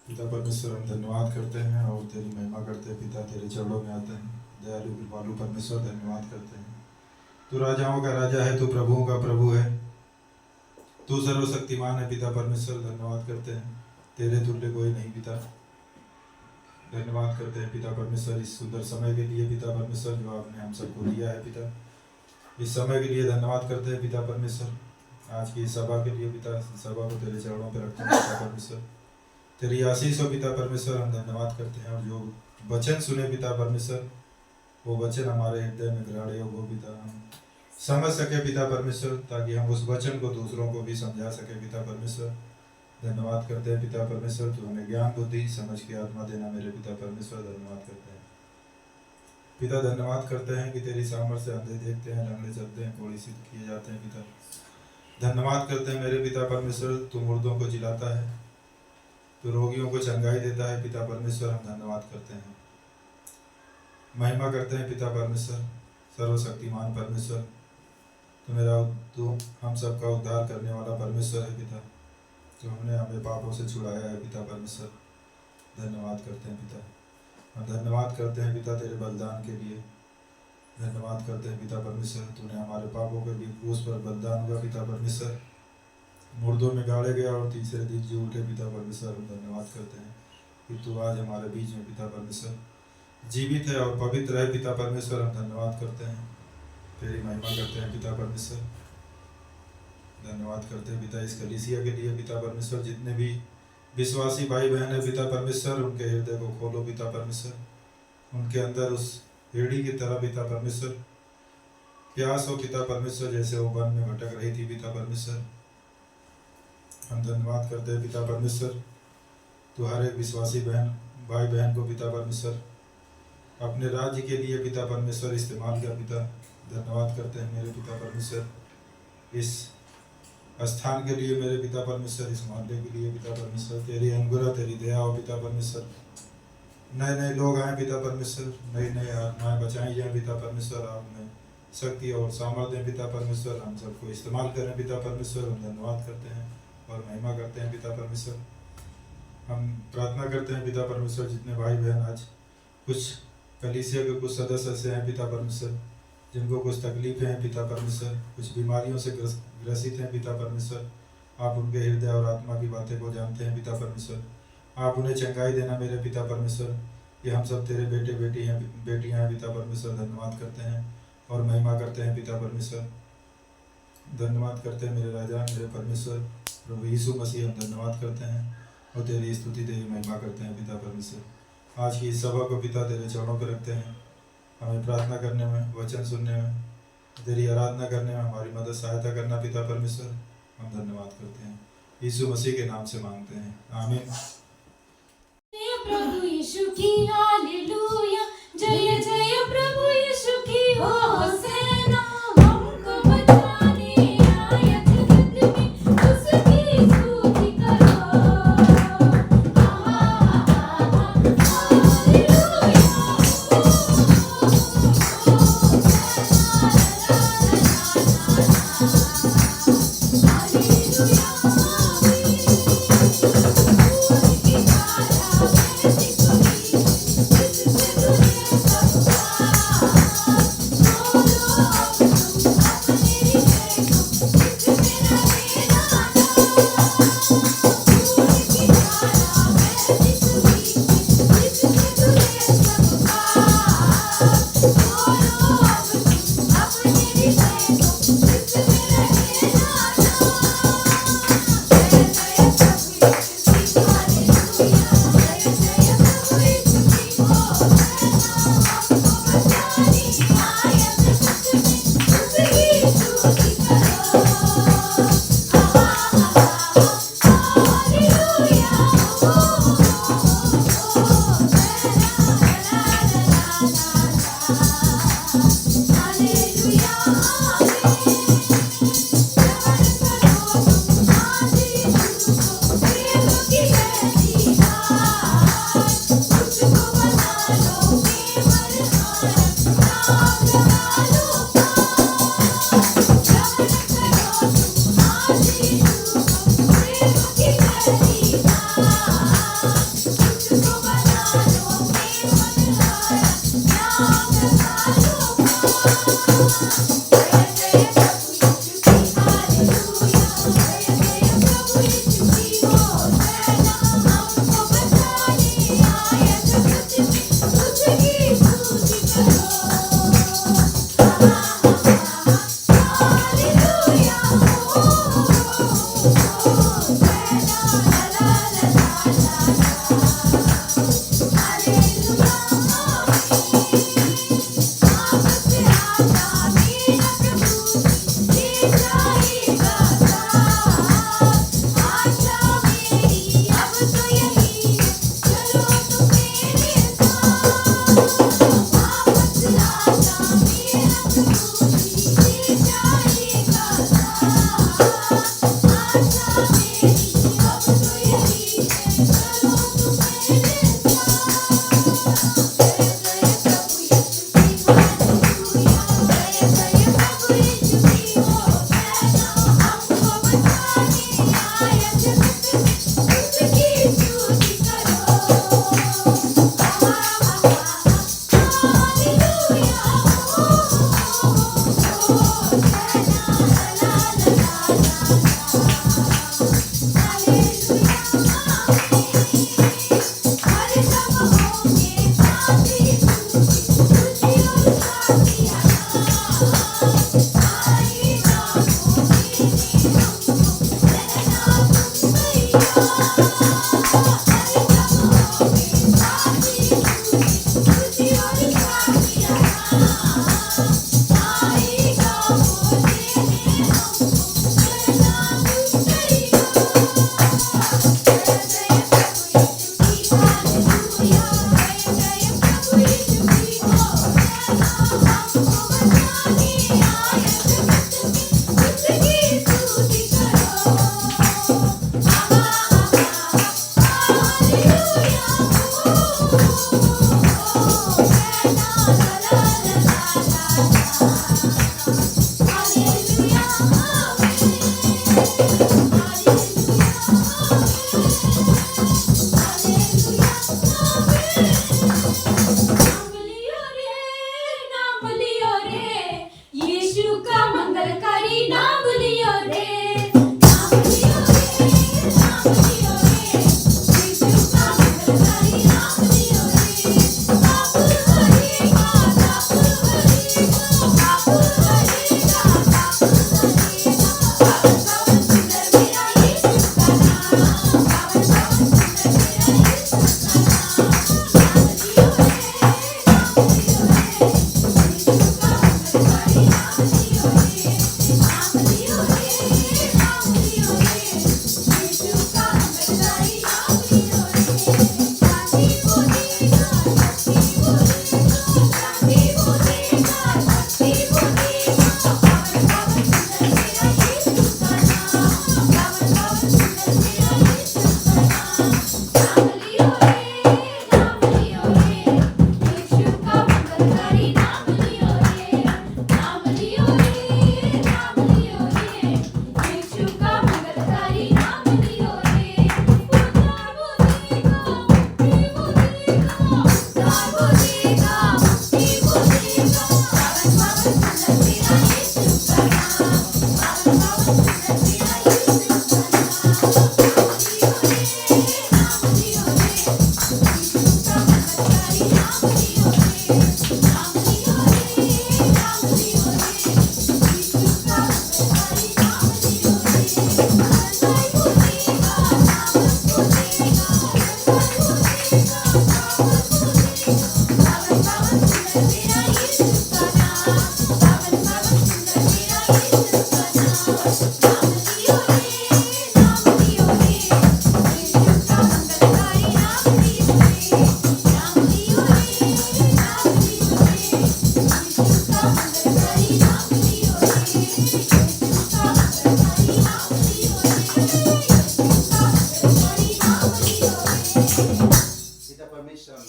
पिता परमेश्वर, हम धन्यवाद करते हैं और तेरी महिमा करते हैं। पिता तेरे चरणों में आते हैं। दयालु कृपालु परमेश्वर, धन्यवाद करते हैं। तू राजाओं का राजा है, तू प्रभुओं का प्रभु है, तू सर्वशक्तिमान है। पिता परमेश्वर, धन्यवाद करते हैं, तेरे तुल्य कोई नहीं। पिता धन्यवाद करते हैं पिता परमेश्वर इस सुंदर समय के लिए। पिता परमेश्वर, जो आपने हम सबको दिया है, पिता इस समय के लिए धन्यवाद करते हैं। पिता परमेश्वर, आज की सभा के लिए पिता, सभा को तेरे चरणों पर रखते हैं। पिता परमेश्वर, तेरी आशीष हो। पिता परमेश्वर, हम धन्यवाद करते हैं। और जो वचन सुने पिता परमेश्वर, वो वचन हमारे हृदय में ग्रहण योग हो। पिता हम समझ सके पिता परमेश्वर, ताकि हम उस वचन को दूसरों को भी समझा सके। पिता परमेश्वर, धन्यवाद करते हैं। पिता परमेश्वर, तू हमें ज्ञान बुद्धि समझ के आत्मा देना मेरे पिता परमेश्वर, धन्यवाद करते हैं। पिता धन्यवाद करते हैं कि तेरी सामर्थ्य से अंधे देखते हैं, लंगड़े चलते हैं, कोढ़ी सिद्ध किए जाते हैं। पिता धन्यवाद करते हैं मेरे पिता परमेश्वर, तू मुर्दों को जिलाता है, तो रोगियों को चंगाई देता है। पिता परमेश्वर, हम धन्यवाद करते हैं, महिमा करते हैं। पिता परमेश्वर, सर्वशक्तिमान परमेश्वर, तू हम सबका उद्धार करने वाला परमेश्वर है। पिता, जो हमने हमें पापों से छुड़ाया है। पिता परमेश्वर, धन्यवाद करते हैं। पिता हम धन्यवाद करते हैं पिता तेरे बलिदान के लिए। धन्यवाद करते हैं पिता परमेश्वर, तूने हमारे पापों के लिए क्रूस पर बलिदान हुआ। पिता परमेश्वर, मुर्दों में गाड़े गया और तीसरे दिन जी उठे। पिता परमेश्वर, हम धन्यवाद करते हैं कि तू आज हमारे बीच में पिता परमेश्वर जीवित है और पवित्र है। पिता परमेश्वर, हम धन्यवाद करते हैं, तेरी महिमा करते हैं। पिता परमेश्वर, धन्यवाद करते हैं पिता इस कलीसिया के लिए। पिता परमेश्वर, जितने भी विश्वासी भाई बहन है पिता परमेश्वर, उनके हृदय को खोलो। पिता परमेश्वर, उनके अंदर उस एड़ी की तरह पिता परमेश्वर प्यास हो। पिता परमेश्वर, जैसे वो वन में भटक रही थी। पिता परमेश्वर, हम धन्यवाद करते हैं। पिता परमेश्वर, तू हर एक विश्वासी बहन भाई बहन को पिता परमेश्वर अपने राज्य के लिए पिता परमेश्वर इस्तेमाल कर। पिता धन्यवाद करते हैं मेरे पिता परमेश्वर इस स्थान के लिए, मेरे पिता परमेश्वर इस मोहल्ले के लिए। पिता परमेश्वर, तेरी अनुग्रह तेरी दया हो। पिता परमेश्वर, नए नए लोग आए। पिता परमेश्वर, नई नई आत्माएं बचाई जाए। पिता परमेश्वर, आपने शक्ति और सामर्थ्य पिता परमेश्वर हम सबको इस्तेमाल करें। पिता परमेश्वर, हम धन्यवाद करते हैं और महिमा करते हैं। पिता परमेश्वर, हम प्रार्थना करते हैं पिता परमेश्वर, जितने भाई बहन आज कुछ कलीसिया के कुछ सदस्य से हैं पिता परमेश्वर, जिनको कुछ तकलीफें हैं पिता परमेश्वर, कुछ बीमारियों से ग्रसित हैं। पिता परमेश्वर, आप उनके हृदय और आत्मा की बातें को जानते हैं। पिता परमेश्वर, आप उन्हें चंगाई देना मेरे पिता परमेश्वर। कि हम सब तेरे बेटे बेटियाँ हैं। पिता परमेश्वर, धन्यवाद करते हैं और महिमा करते हैं। पिता परमेश्वर, धन्यवाद करते हैं मेरे राजा मेरे परमेश्वर प्रभु यीशु मसीह, हम धन्यवाद करते हैं और तेरी स्तुति तेरी महिमा करते हैं। पिता परमेश्वर, आज की इस सभा को पिता तेरे चरणों पर रखते हैं। हमें प्रार्थना करने में, वचन सुनने में, तेरी आराधना करने में हमारी मदद सहायता करना। पिता परमेश्वर, हम धन्यवाद करते हैं, यीशु मसीह के नाम से मांगते हैं, आमीन। प्रभु यीशु की हालेलुया, जय जय प्रभु यीशु की होसेना। हमको बचाने आया जगत में, उसकी स्तुति करो। हालेलुया,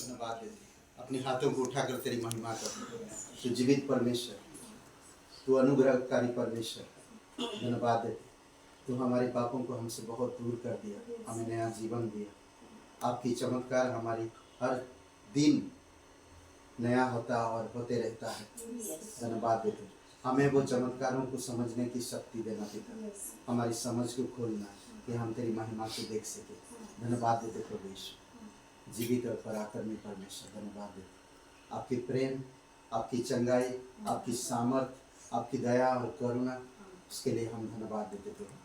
धन्यवाद देते हैं। अपने हाथों को उठाकर तेरी महिमा करते हैं। तू जीवित परमेश्वर, तू अनुग्रहकारी परमेश्वर, धन्यवाद देते हैं। तू हमारे पापों को हमसे बहुत दूर कर दिया, हमें नया जीवन दिया। आपकी चमत्कार हमारी हर दिन नया होता और होते रहता है। धन्यवाद देते हैं। हमें वो चमत्कारों को समझने की शक्ति देना पिता, हमारी समझ को खोलना कि हम तेरी महिमा को देख सके। धन्यवाद देते प्रभु यीशु, जीवित और पराक्रमी परमेश्वर, धन्यवाद देते। आपकी प्रेम, आपकी चंगाई, आपकी सामर्थ, आपकी दया और करुणा, उसके लिए हम धन्यवाद देते प्रभु,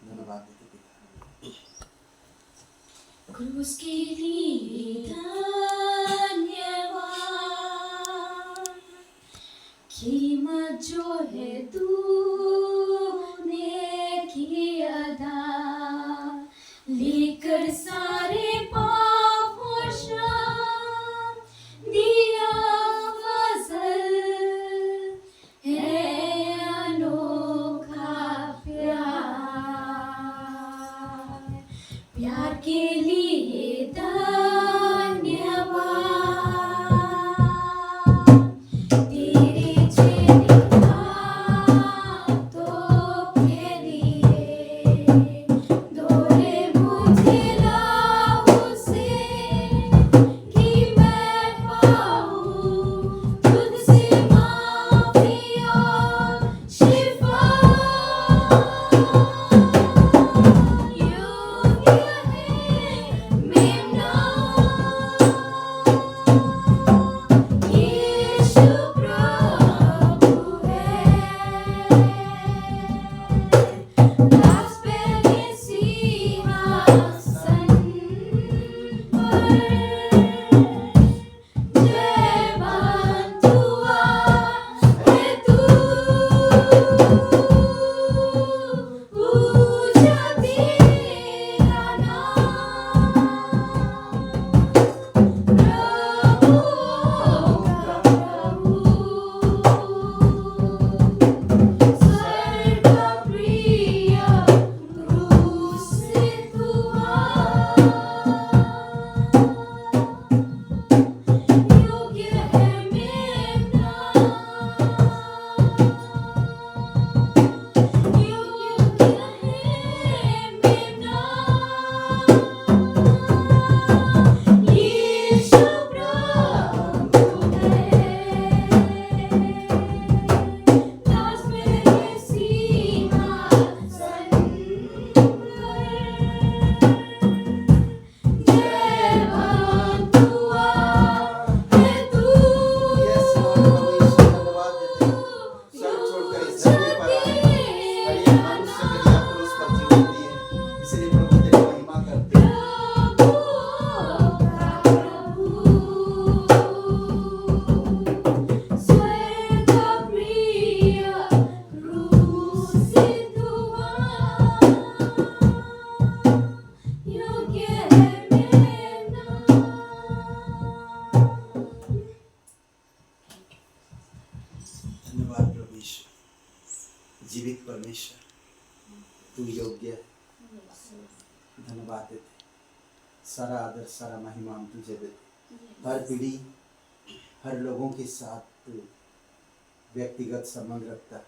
धन्यवाद देते पिता। क्रूस के लिए धन्यवाद, कीमत जो है तूने की अदा, लेकर सारे पाप और श्राप दिया फजल, है अनोखा प्यार, प्यार के लिए धन्यवाद। तेरे चेहरा तो के लिए दौड़े मुझे लाहू से, कि मैं पाऊँ तुझसे माफ़ी और शिफा। योग्य है मेरा यीशु प्रभु है, दास पे सिंहासन पर, जयवंत हुआ है तू, पूजा तेरा नाम, प्रभु का प्रभु, स्वर्ग प्रिय क्रूसित हुआ, योग्य है मेरा, योग्य है मेरा यीशु प्रभु है, दास मेरे सिंहासन पर, जयवंत हुआ है तू, यस प्रभु यीशु, धन्यवाद देते हैं। सब छोड़कर इस धरती पर आए और ये मनुष्य के लिए क्रूस पर जीवन दिए, इसलिए प्रभु तेरी महिमा करते हैं। प्रभु का प्रभु, स्वर्ग प्रिय क्रूसित हुआ, योग्य है मेरा। धन्यवाद प्रभु यीशु, जीवित परमेश्वर, तू योग्य है। धन्यवाद देते, सारा आदर सारा महिमा हम तुझे देते। हर पीढ़ी, हर लोगों के साथ तू व्यक्तिगत संबंध रखता है,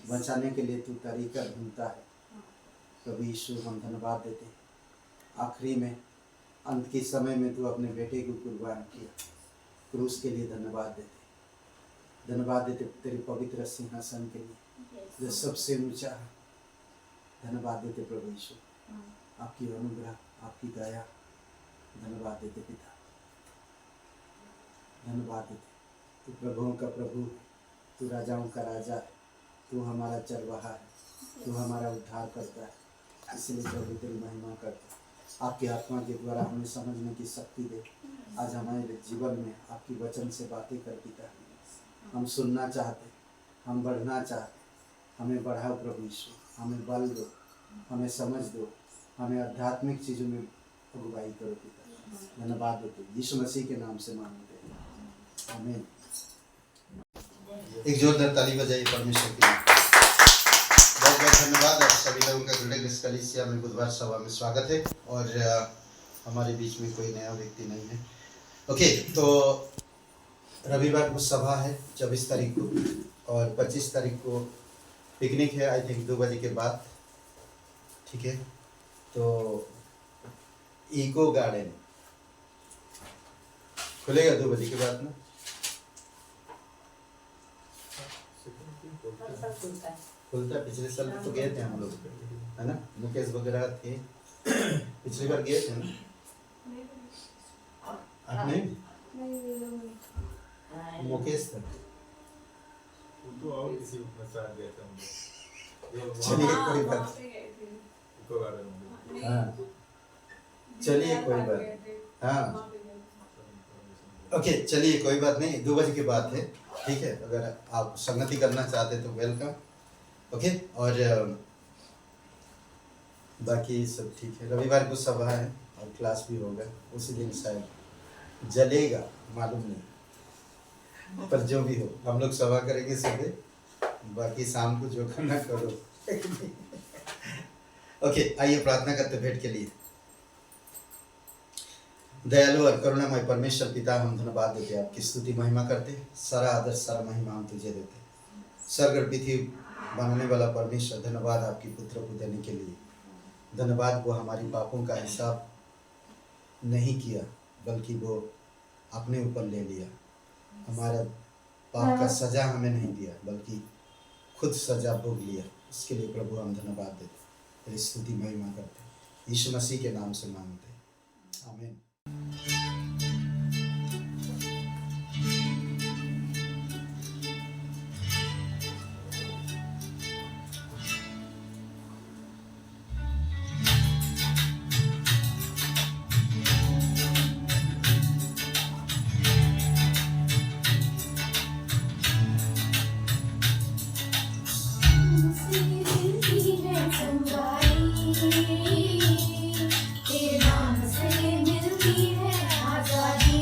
बचाने के लिए तू तरीका ढूंढता है। प्रभु यीशु हम धन्यवाद देते। आखिरी में, अंत के समय में तू अपने बेटे को कुर्बान किया, क्रूस के लिए धन्यवाद देते। धन्यवाद देते तेरे पवित्र सिंहासन के लिए जो सबसे ऊंचा है। धन्यवाद देते प्रभु यीशु, आपकी अनुग्रह, आपकी दया, धन्यवाद देते पिता, धन्यवाद देते। तू प्रभुओं का प्रभु है, तू राजाओं का राजा है, तू हमारा चरवाहा है, तू हमारा उद्धार करता है, इसलिए प्रभु तेरी महिमा करते हैं। आपकी आत्मा के द्वारा हमें समझने की शक्ति दे। आज हमारे जीवन में आपकी वचन से बातें कर पिता, हम सुनना चाहते, हम बढ़ना चाहते, हमें बढ़ाओ प्रभु यीशु, हमें बल दो, हमें समझ दो, हमें आध्यात्मिक चीज़ों में अगुवाई करो पिता। धन्यवाद देते यीशु मसीह के नाम से मांगते हैं, आमीन। एक जोरदार ताली बजाइए परमेश्वर के लिए। बहुत बहुत धन्यवाद। आप सभी लोगों का ग्रेगस कलीसिया में बुधवार सभा में स्वागत है। और हमारे बीच में कोई नया व्यक्ति नहीं है, ओके, तो रविवार को सभा है 24 तारीख को और 25 तारीख को पिकनिक है, आई थिंक 2 बजे के बाद, ठीक है। तो इको गार्डन खुलेगा 2 बजे के बाद ना, खुलता है। पिछले साल तो गए थे हम लोग, है ना, मुकेश वगैरह थे, पिछली बार गए थे ना, आप नहीं? मुकेश था। तो और किसी के साथ गए थे हम लोग। चलिए कोई बात, इको गार्डन में। हाँ चलिए कोई बात, हाँ ओके चलिए कोई बात नहीं, 2 बजे के बाद है, ठीक है। अगर आप संगति करना चाहते तो वेलकम, ओके। और बाकी सब ठीक है। रविवार को सभा है और क्लास भी होगा उसी दिन, शायद जलेगा मालूम नहीं, पर जो भी हो हम लोग सभा करेंगे सुबह, बाकी शाम को जो करना करो। ओके, आइए प्रार्थना करते भेंट के लिए। दयालु और करुणामय परमेश्वर पिता, हम धन्यवाद देते, आपकी स्तुति महिमा करते, सारा आदर सारा महिमा हम तुझे देते। स्वर्ग और पृथ्वी बनाने वाला परमेश्वर, धन्यवाद आपकी पुत्र को देने के लिए। धन्यवाद, वो हमारी पापों का हिसाब नहीं किया, बल्कि वो अपने ऊपर ले लिया। हमारा पाप का सजा हमें नहीं दिया, बल्कि खुद सजा भोग लिया। इसके लिए प्रभु हम धन्यवाद देते, तेरी स्तुति महिमा करते, यीशु मसीह के नाम से मांगते, आमीन। तेरे नाम से मिलती है आजादी।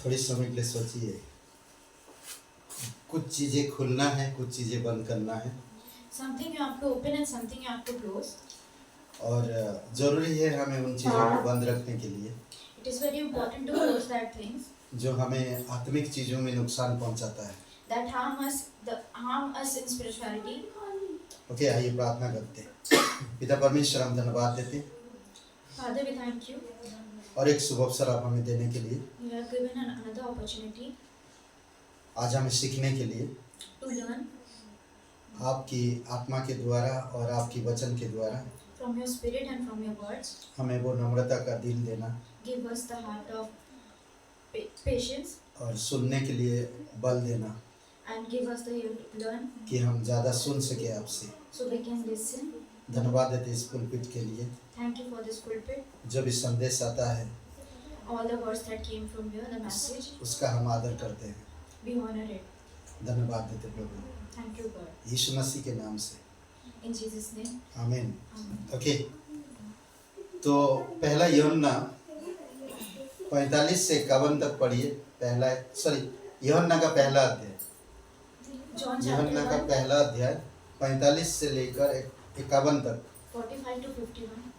थोड़ी समय के लिए सोचिए, कुछ चीजें खुलना है, कुछ चीजें बंद करना है, Something you have to open and something you have to close. और जरूरी है हमें उन चीजों को बंद रखने के लिए It is very important to close that things जो हमें आत्मिक चीजों में नुकसान पहुंचाता है। that harm us in spirituality. Okay, आइए प्रार्थना करते हैं। पिता परमेश्वर, हम धन्यवाद देते हैं Father, we thank you. और एक शुभ अवसर आप हमें देने के लिए, You have given another opportunity आज हमें सीखने के लिए to learn आपकी आत्मा के द्वारा और आपकी वचन के द्वारा from your spirit and from your words. हमें वो नम्रता का दिल देना Give us the heart of patience और सुनने के लिए बल देना and give us the ear to learn कि हम ज़्यादा सुन सके आपसे। so we can listen. धन्यवाद देते इस पुलपिट के लिए, Thank you for this pulpit. जब इस संदेश आता है All the words that came from here, the message, उसका हम आदर करते हैं। we honor it. धन्यवाद देते प्रभु, Thank you, God. यीशु मसीह के नाम से, In Jesus' name. आमीन। Amen. ओके, तो पहला यूहन्ना 45 से 51 तक पढ़िए। यूहन्ना का पहला अध्याय, John यूहन्ना chapter का 1, पहला अध्याय 45 से लेकर 51 तक 45 to 51,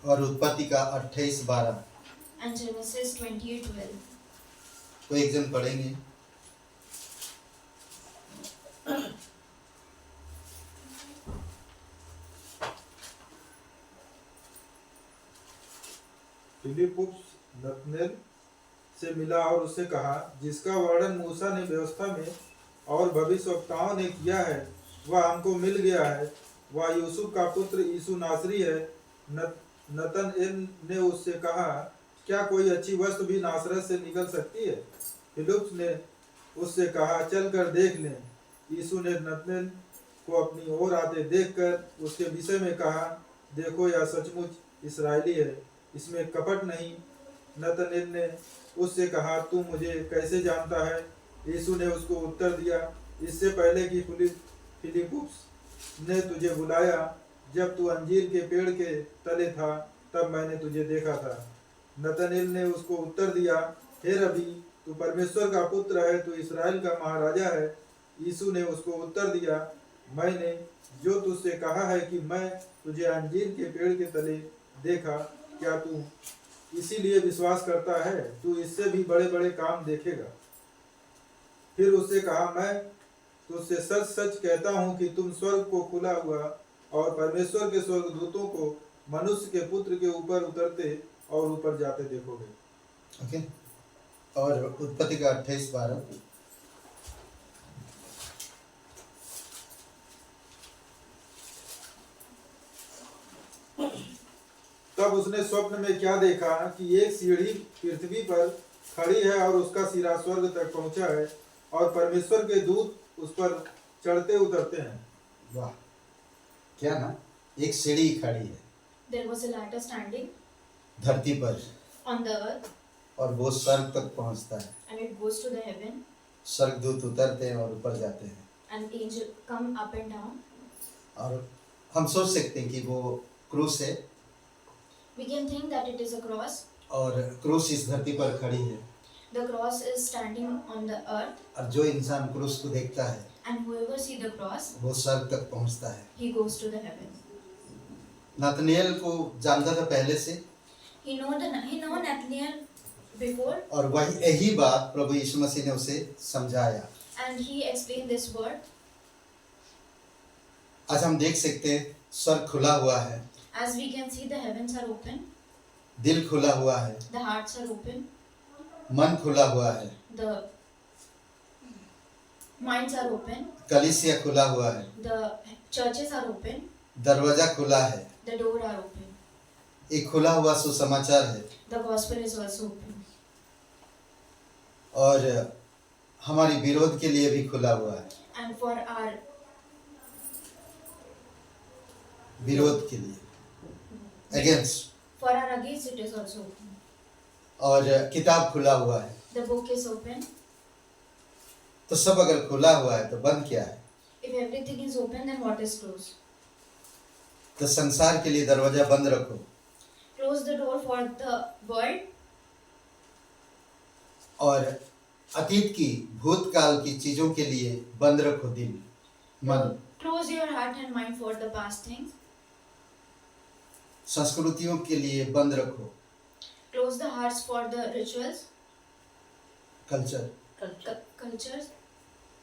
और उत्पत्ति का 28-12। and Genesis 28:12. कोई एक जन पढ़ेंगे? फिलिपुस नतनेल से मिला और उससे कहा, जिसका वर्णन मूसा ने व्यवस्था में और भविष्यवक्ताओं ने किया है वह हमको मिल गया है। वह यूसुफ का पुत्र यीशु नासरी है। नतनएल ने उससे कहा, क्या कोई अच्छी वस्तु भी नासरत से निकल सकती है? फिलिप्पुस ने उससे कहा, चल कर देख लें। यीशु ने नतनएल को अपनी ओर आते देखकर उसके विषय में कहा, देखो यह सचमुच इस्राएली है, इसमें कपट नहीं। नतनएल ने उससे कहा, तू मुझे कैसे जानता है? यीशु ने उसको उत्तर दिया, इससे पहले कि फिलिप्पुस ने तुझे बुलाया, जब तू अंजीर के पेड़ के तले था, तब मैंने तुझे देखा था। नतनएल ने उसको उत्तर दिया, हे रबी, तू परमेश्वर का पुत्र है, तू इस्राएल का महाराजा है। यीशु ने उसको उत्तर दिया, मैंने जो तुझसे कहा है कि मैं तुझे अंजीर के पेड़ के तले देखा, क्या तू इसीलिए विश्वास करता है? तू इससे भी बड़े बड़े काम देखेगा। फिर उससे कहा, मैं तुझसे सच सच कहता हूँ कि तुम स्वर्ग को खुला हुआ और परमेश्वर के स्वर्गदूतों को मनुष्य के पुत्र के ऊपर उतरते और ऊपर जाते देखोगे। ओके, और उत्पत्ति का 28-12। तब उसने स्वप्न में क्या देखा कि एक सीढ़ी पृथ्वी पर खड़ी है और उसका सिरा स्वर्ग तक पहुंचा है और परमेश्वर के दूत उस पर चढ़ते उतरते हैं। वाह, क्या ना, एक सीढ़ी खड़ी है There was a ladder standing धरती पर on the earth और वो स्वर्ग तक पहुंचता है। and it goes to the heaven स्वर्गदूत उतरते हैं और ऊपर जाते हैं। and angel come up and down. और हम सोच सकते हैं कि वो क्रूस है We can think that it is a cross. और क्रूस इस धरती पर खड़ी है, The cross is standing on the earth और जो इंसान क्रूस को देखता है and whoever see the cross, वो स्वर्ग तक पहुंचता है। he goes to the heaven. नतनएल को जानता था पहले से, He know Nathaniel before और वही यही बात प्रभु यीशु मसीह ने उसे समझाया। and he explained this word. आज हम देख सकते हैं स्वर्ग खुला हुआ है, As we can see, the heavens are open, दिल खुला हुआ है, the hearts are open, मन खुला हुआ है, the minds are open, कलीसिया खुला हुआ है, the churches are open, दरवाजा खुला है। the door are open, एक खुला हुआ सुसमाचार है the gospel is also open, और हमारी विरोध के लिए भी खुला हुआ है, and for our विरोध के लिए, against. against it is also open. और किताब खुला हुआ है। The book is open. तो सब अगर खुला हुआ है तो बंद क्या है? If everything is open, then what is closed? तो संसार के लिए दरवाजा बंद रखो, Close the door for the world और अतीत की भूतकाल की चीजों के लिए बंद रखो दिल मन। Close your heart and mind for the past things. संस्कृतियों के लिए बंद रखो, Close the hearts for the rituals, culture cultures.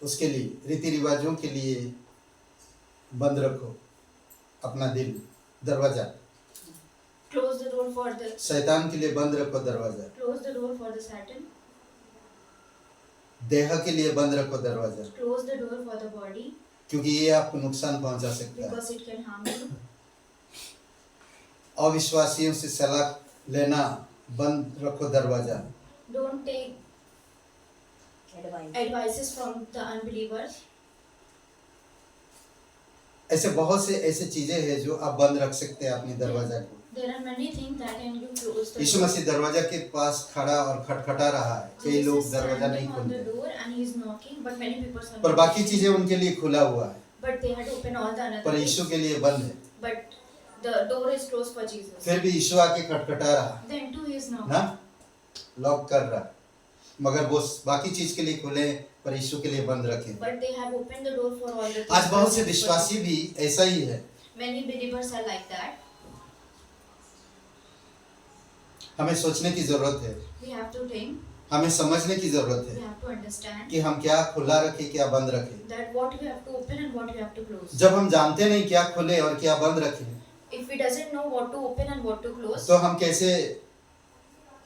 उसके लिए, रीति रिवाजों के लिए बंद रखो अपना दिल, दरवाजा। Close the door for the शैतान के लिए बंद रखो दरवाजा, close the door for the Satan. देह के लिए बंद रखो दरवाजा, Close the door for the body क्योंकि ये आपको नुकसान पहुंचा सकता है। because it can harm you. अविश्वासियों से सलाह लेना बंद रखो दरवाजा। Don't take advices from the unbelievers. ऐसे बहुत से ऐसे चीजें हैं जो आप बंद रख सकते हैं अपने दरवाजा को। There are many things that can you close the Yeshu door. मसीह दरवाजा के पास खड़ा और खटखटा रहा है, कई Jesus लोग is दरवाजा नहीं standing on the खोलते, door and he is knocking, but many people are पर not. बाकी चीजें उनके लिए खुला हुआ है, But they had to open all the पर another यीशु things. के लिए बंद है। But the door is closed for Jesus. फिर भी यीशु आके खटखटा रहा Then too he is knocking. ना, लॉक कर रहा, मगर वो बाकी चीज के लिए खुले पर यीशु के लिए बंद रखे। But they have opened the door for all the things. आज बहुत से विश्वासी भी ऐसा ही है। Many believers are like that. हमें सोचने की जरूरत है, We have to think. हमें समझने की जरूरत We है have to understand कि हम क्या खुला रखें क्या बंद रखें। that what we have to open and what we have to close. जब हम जानते नहीं क्या खुले और क्या बंद रखें, If we doesn't know what to open and what to close, तो हम कैसे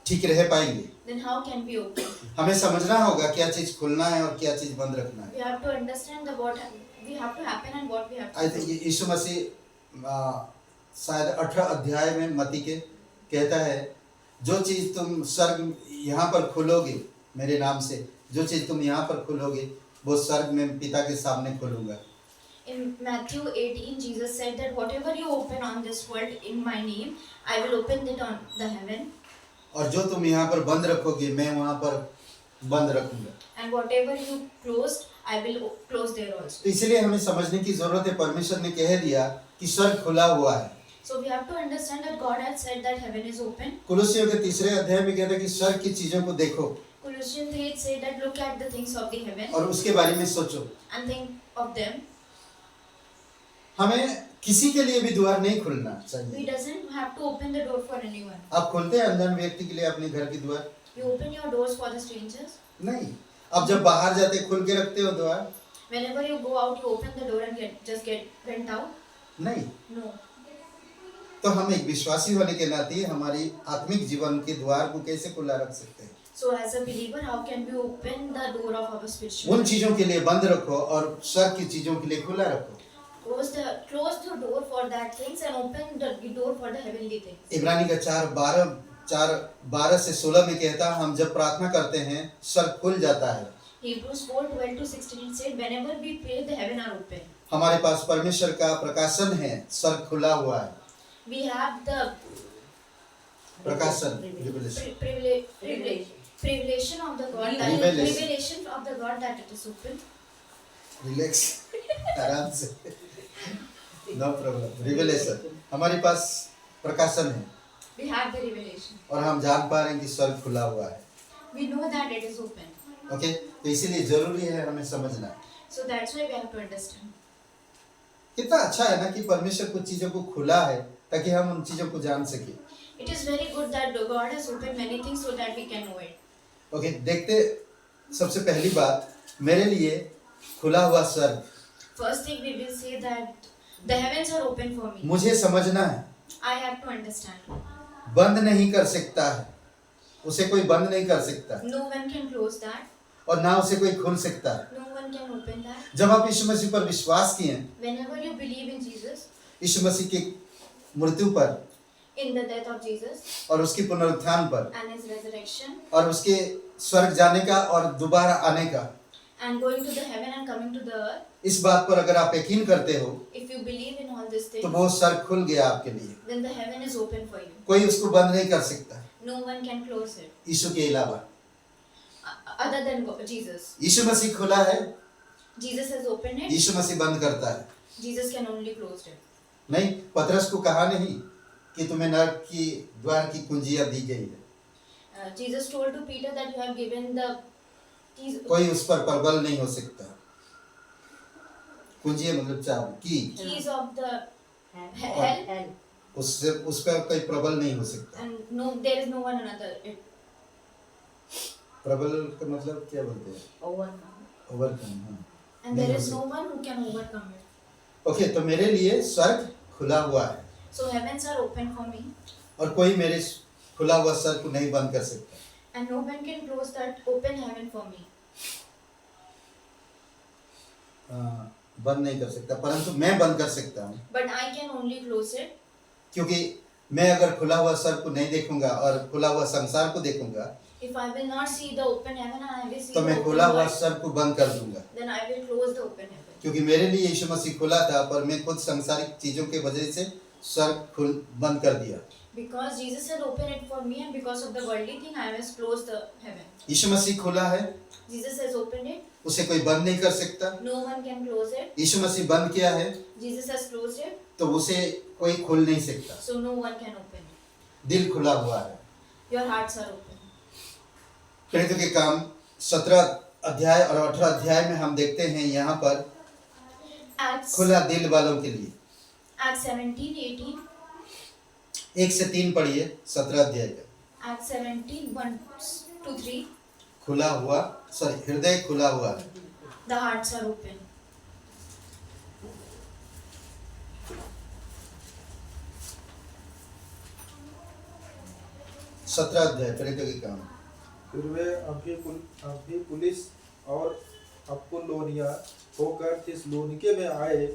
ठीक रह पाएंगे। then how can we open? हमें समझना होगा क्या चीज खुलना है और क्या चीज बंद रखना है। We have to understand the what we have to happen and what we have I to think do. यीशु मसीह शायद 18 अध्याय में मत्ती के कहता है, जो चीज तुम स्वर्ग यहाँ पर खोलोगे मेरे नाम से, जो चीज तुम यहाँ पर खोलोगे वो स्वर्ग में पिता के सामने खोलूंगा। In Matthew 18, Jesus said that whatever you open on this world in my name, I will open it on the heaven, और जो तुम यहाँ पर बंद रखोगे मैं वहाँ पर बंद रखूंगा। and whatever you closed, I will close there also. तो इसलिए हमें समझने की जरूरत है, परमेश्वर ने कह दिया कि स्वर्ग खुला हुआ है। So we have to understand that God had said that heaven is open. कुलुस्सियों के 3 अध्याय में कहता है कि स्वर्ग की चीजों को देखो Colossians 3 said that look at the things of the heaven और उसके बारे में सोचो। and think of them. हमें किसी के लिए भी द्वार नहीं खुलना We चाहिए। doesn't have to open the door for anyone. आप खोलते हैं अनजान व्यक्ति के लिए अपने घर की द्वार? You open your doors for the strangers. नहीं। अब जब बाहर जाते खुल के रखते हो द्वार? Whenever you go out, you open the door and went out. नहीं। No. तो हम एक विश्वासी होने के नाते हमारी आत्मिक जीवन के द्वार को कैसे खुला रख सकते हैं? So as a believer, how can we open the door of our spiritual उन life? चीजों के लिए बंद रखो और स्वर्ग की चीजों के लिए खुला रखो। Close the door for that things and open the door for the heavenly things. इब्रानी का 4:12 से 16 में कहता है, हम जब प्रार्थना करते हैं स्वर्ग खुल जाता है। Hebrews 4:12 to 16 it said, whenever we pray, the heaven are open. हमारे पास परमेश्वर का प्रकाशन है, स्वर्ग खुला हुआ है। We have the प्रकाशन, revelation। revelation of the God that Revelation। revelation of the God that it is open. Relax, आराम से, नो प्रॉब्लम। रिवेलेशन, हमारे पास प्रकाशन है We have the revelation. और हम जान पा रहे हैं कि स्वर्ग खुला हुआ है। We know that it is open. Okay, तो इसीलिए जरूरी है हमें समझना। So that's why we have to understand. कितना अच्छा है ना कि परमेश्वर कुछ चीजों को खुला है ताकि हम उन चीजों को जान सके। It is very good that God has opened many things so that we can know it. Okay, देखते सबसे पहली बात, मेरे लिए खुला हुआ स्वर्ग, First thing we will say that the heavens are open for me. मुझे समझना है, I have to understand. बंद नहीं कर सकता है, उसे कोई बंद नहीं कर सकता है No one can close that. और ना उसे कोई खोल सकता है। No one can open that. जब आप यीशु मसीह पर विश्वास किए, Whenever you believe in Jesus, यीशु मसीह की मृत्यु पर in the death of Jesus और उसकी पुनरुत्थान पर and his resurrection और उसके स्वर्ग जाने का और दोबारा आने का, and going to the heaven and coming to the earth, इस बात पर अगर आप यकीन करते हो if you believe in all these तो things, वो स्वर्ग खुल गया आपके लिए, then the heaven is open for you. कोई उसको बंद नहीं कर सकता No one can close it यीशु के अलावा। other than Jesus. यीशु मसीह खुला है, Jesus has opened it. यीशु मसीह बंद करता है। Jesus can only close it. नहीं, पतरस को कहा नहीं कि तुम्हें नरक की द्वार की कुंजियां दी गई है। Jesus told to Peter that you have given the keys. कोई उस पर प्रबल नहीं हो सकता। कुंजी मतलब चाबी, की, Keys of the hell, Hell. उससे उस पर कोई प्रबल नहीं हो सकता। and no, there is no one another. प्रबल का मतलब क्या बोलते हैं? Overcome. ओवरकम। हाँ। And there is no one who can overcome it. Okay, तो मेरे लिए स्वर्ग खुला हुआ है So heavens are open for me, और कोई मेरे खुला हुआ स्वर्ग को नहीं बंद कर सकता। and no one can close that open heaven for me. बंद नहीं कर सकता, परंतु मैं बंद कर सकता हूँ, But I can only close it क्योंकि मैं अगर खुला हुआ स्वर्ग को नहीं देखूंगा और खुला हुआ संसार को देखूंगा if I will not see the open heaven and I will see तो the मैं open खुला हुआ world, स्वर्ग को बंद कर दूंगा। then I will close the open heaven. क्योंकि मेरे लिए यीशु मसीह खुला था, पर मैं खुद सांसारिक चीजों के वजह से स्वर्ग बंद कर दिया। Because Jesus had opened it for me, and because of the worldly thing, I must close the heaven. यीशु मसीह खुला है, Jesus has opened it. उसे कोई बंद नहीं कर सकता। No one can close it. यीशु मसीह बंद किया है Jesus has closed it, तो उसे कोई खोल नहीं सकता। so no one can open it. दिल खुला हुआ है। Your hearts are open. प्रेरितों के काम 17 अध्याय और 18 अध्याय में हम देखते हैं यहाँ पर Acts, खुला दिल वालों के लिए। Acts 17, 18. 1 से 3 पढ़िए 17 अध्याय का। Acts 17, 1 to 3. खुला हुआ, हृदय खुला हुआ है। The hearts are open. सत्रह अध्याय प्रेरितों के काम। फिर वे अम्फिपुलिस और अपुल्लोनिया होकर थिस्सलुनीके में आए,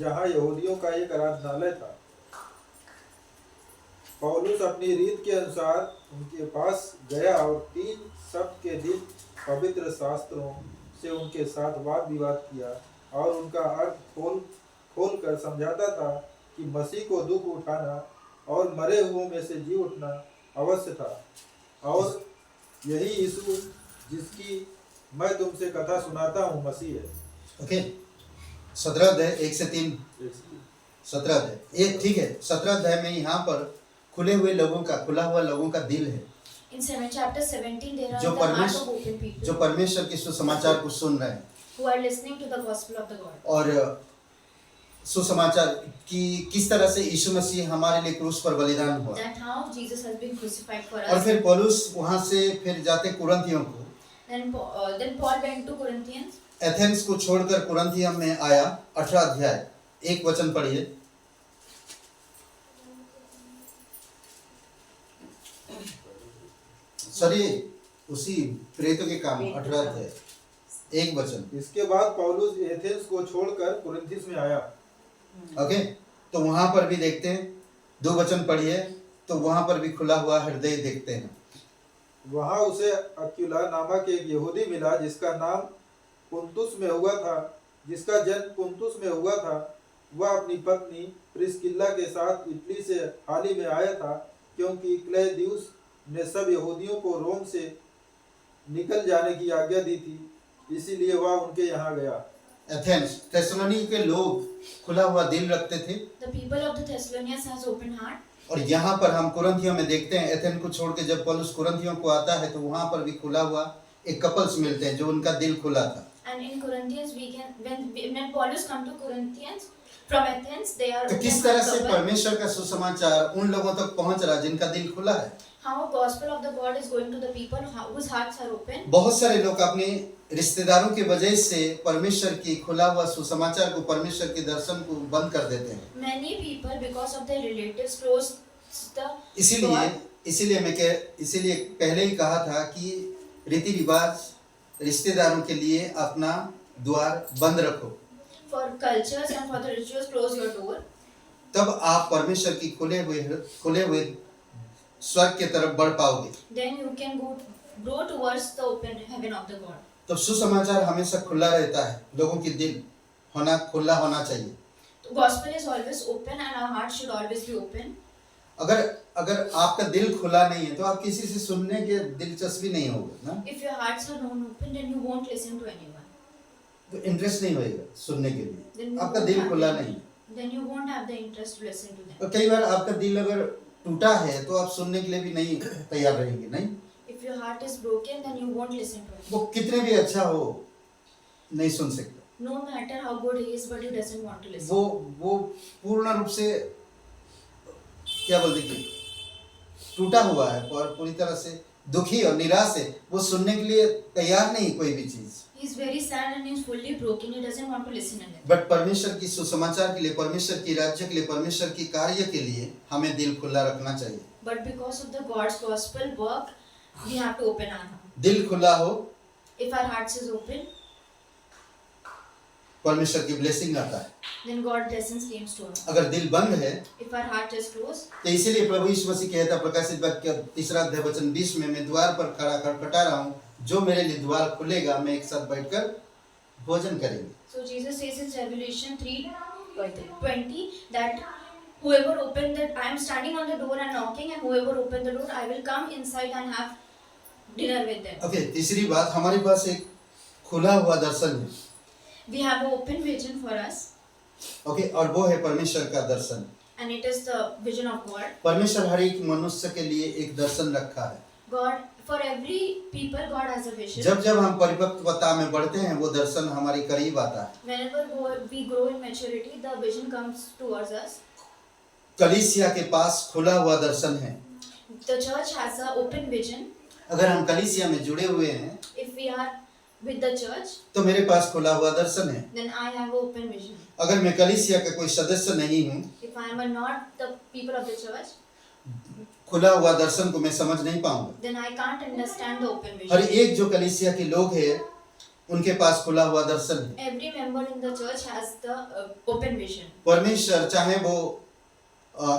जहाँ यहूदियों का एक आराधनालय था। पौलुस अपनी रीत के अनुसार उनके पास गया और 3 सप्ताह के दिन पवित्र शास्त्रों से उनके साथ वाद विवाद किया और उनका अर्थ खोल कर समझाता था कि मसीह को दुख उठाना और मरे हुओं में से जी उठना अवश्य था, और यही यीशु जिसकी मैं तुमसे कथा सुनाता हूँ मसीह है। ओके, 17 अध्याय 1 से 3। 17 अध्याय एक ठीक है। 17 अध्याय में यहाँ पर खुले हुए लोगों का, खुला हुआ लोगों का दिल है, In chapter 17, there are जो the heart of open people जो परमेश्वर के सुसमाचार को सुन रहे हैं who are listening to the gospel of the God. और सुसमाचार कि किस तरह से यीशु मसीह हमारे लिए क्रूस पर बलिदान हुआ। That how Jesus has been crucified for और us. फिर पौलुस वहां से फिर जाते कुरिन्थियों को, Then Paul went to Corinthians. Athens को छोड़कर कुरिन्थियम में आया। 18 अध्याय 1 वचन पढ़िए। सॉरी, उसी प्रेरितों के काम 18 अध्याय 1 वचन। इसके बाद पौलुस एथेंस को छोड़कर कुरिन्थिस में आया। ओके, तो वहां पर भी देखते हैं 2 वचन पढ़िए, तो वहां पर भी खुला हुआ हृदय देखते हैं। वहां उसे अक्विला नामक एक यहूदी मिला, जिसका जन्म पुन्तुस में हुआ था। वह अपनी पत्नी प्रिस्किल्ला के साथ इटली से हाल ही में आया था, क्योंकि क्लौदियुस ने सब यहूदियों को रोम से निकल जाने की आज्ञा दी थी, इसीलिए वह उनके यहाँ गया। एथेंस, थेसलोनिके के लोग खुला हुआ दिल रखते थे, The people of the Thessalonians has open heart. और यहाँ पर हम कुरिन्थियों में देखते हैं एथेंस को छोड़ के जब पौलुस कुरिन्थियों को आता है तो वहां पर भी खुला हुआ एक कपल्स मिलते हैं जो उनका दिल खुला था। And in Corinthians, we can when Paulus come to Corinthians from Athens, they are तो open किस तरह heart से couple. परमेश्वर का सुसमाचार उन लोगों तक पहुंच रहा जिनका दिल खुला है। How gospel of the God is going to the people whose hearts are open. बहुत सारे लोग अपने रिश्तेदारों की वजह से परमेश्वर की खुला हुआ सुसमाचार को, परमेश्वर के दर्शन को बंद कर देते हैं। Many people, because of their relatives, close the इसीलिए पहले ही कहा था कि रीति रिवाज रिश्तेदारों के लिए अपना द्वार बंद रखो, for cultures and for the rituals, close your door. तब आप परमेश्वर की खुले हुए स्वर्ग की तरफ बढ़ पाओगे। Then you can grow towards the open heaven of the God. तब सुसमाचार हमेशा खुला रहता है, लोगों की दिल खुला होना चाहिए। The gospel is always open and our heart should always be open. अगर आपका दिल खुला नहीं है तो आप किसी से सुनने के दिलचस्पी नहीं होगा ना, If your hearts are not open, then you won't listen to anyone. तो इंटरेस्ट नहीं होएगा सुनने के Then लिए। you आपका won't दिल have खुला the- नहीं है। Then you won't have the interest to listen to them. और कई बार आपका दिल अगर टूटा है तो आप सुनने के लिए भी नहीं तैयार रहेंगे, नहीं। If heart is broken, then you won't listen to him. वो कितने भी अच्छा हो नहीं सुन सकता। No matter how good he is, but he doesn't want to listen. वो पूर्ण रूप से क्या बोलते कि टूटा हुआ है और पूरी तरह से दुखी और निराश है। वो सुनने के लिए तैयार नहीं कोई भी चीज। He is very sad and he is fully broken. He doesn't want to listen again. But परमेश्वर की सुसमाचार के लिए, परमेश्वर की राज्य के लिए, परमेश्वर की कार्य के लिए हमें दिल खुला रखना चाहिए। But because of the God's gospel work, we have to open our heart. दिल खुला हो, If our hearts is open, परमेश्वर की ब्लेसिंग आता है। then God blessings comes to us. अगर दिल बंद है If our heart is closed, तो इसीलिए प्रभु यीशु मसीह कहता प्रकाशित वाक्य 3:20 में, मैं द्वार पर खड़ा खटखटा रहा हूँ, जो मेरे लिए द्वार खुलेगा मैं एक साथ बैठकर भोजन करेंगे। so Jesus says in Revelation 3:20 that whoever opened that I am standing on the door and knocking, and whoever opened the door, I will come inside and have dinner with them. Okay, तीसरी बात, हमारे पास एक खुला हुआ दर्शन है। We have an open vision for us, okay, और वो है परमेश्वर का दर्शन। and it is the vision of God. परमेश्वर हर एक मनुष्य के लिए एक दर्शन रखा है। God, for every people, God has a vision. जब जब हम परिपक्वता में बढ़ते हैं वो दर्शन हमारे करीब आता है। Whenever we grow in maturity, the vision comes towards us. कलीसिया के पास खुला हुआ दर्शन है। The church has an open vision. अगर हम कलीसिया में जुड़े हुए हैं If we are with the church, तो मेरे पास खुला हुआ दर्शन है। then I have an open vision. अगर मैं कलीसिया का कोई सदस्य नहीं हूँ, If I am not the people of the church, खुला हुआ दर्शन को मैं समझ नहीं पाऊंगा। then I can't understand the open her vision. एक जो कलीसिया के लोग हैं उनके पास खुला हुआ दर्शन है। Every member in the church has the open vision. परमेश्वर चाहे वो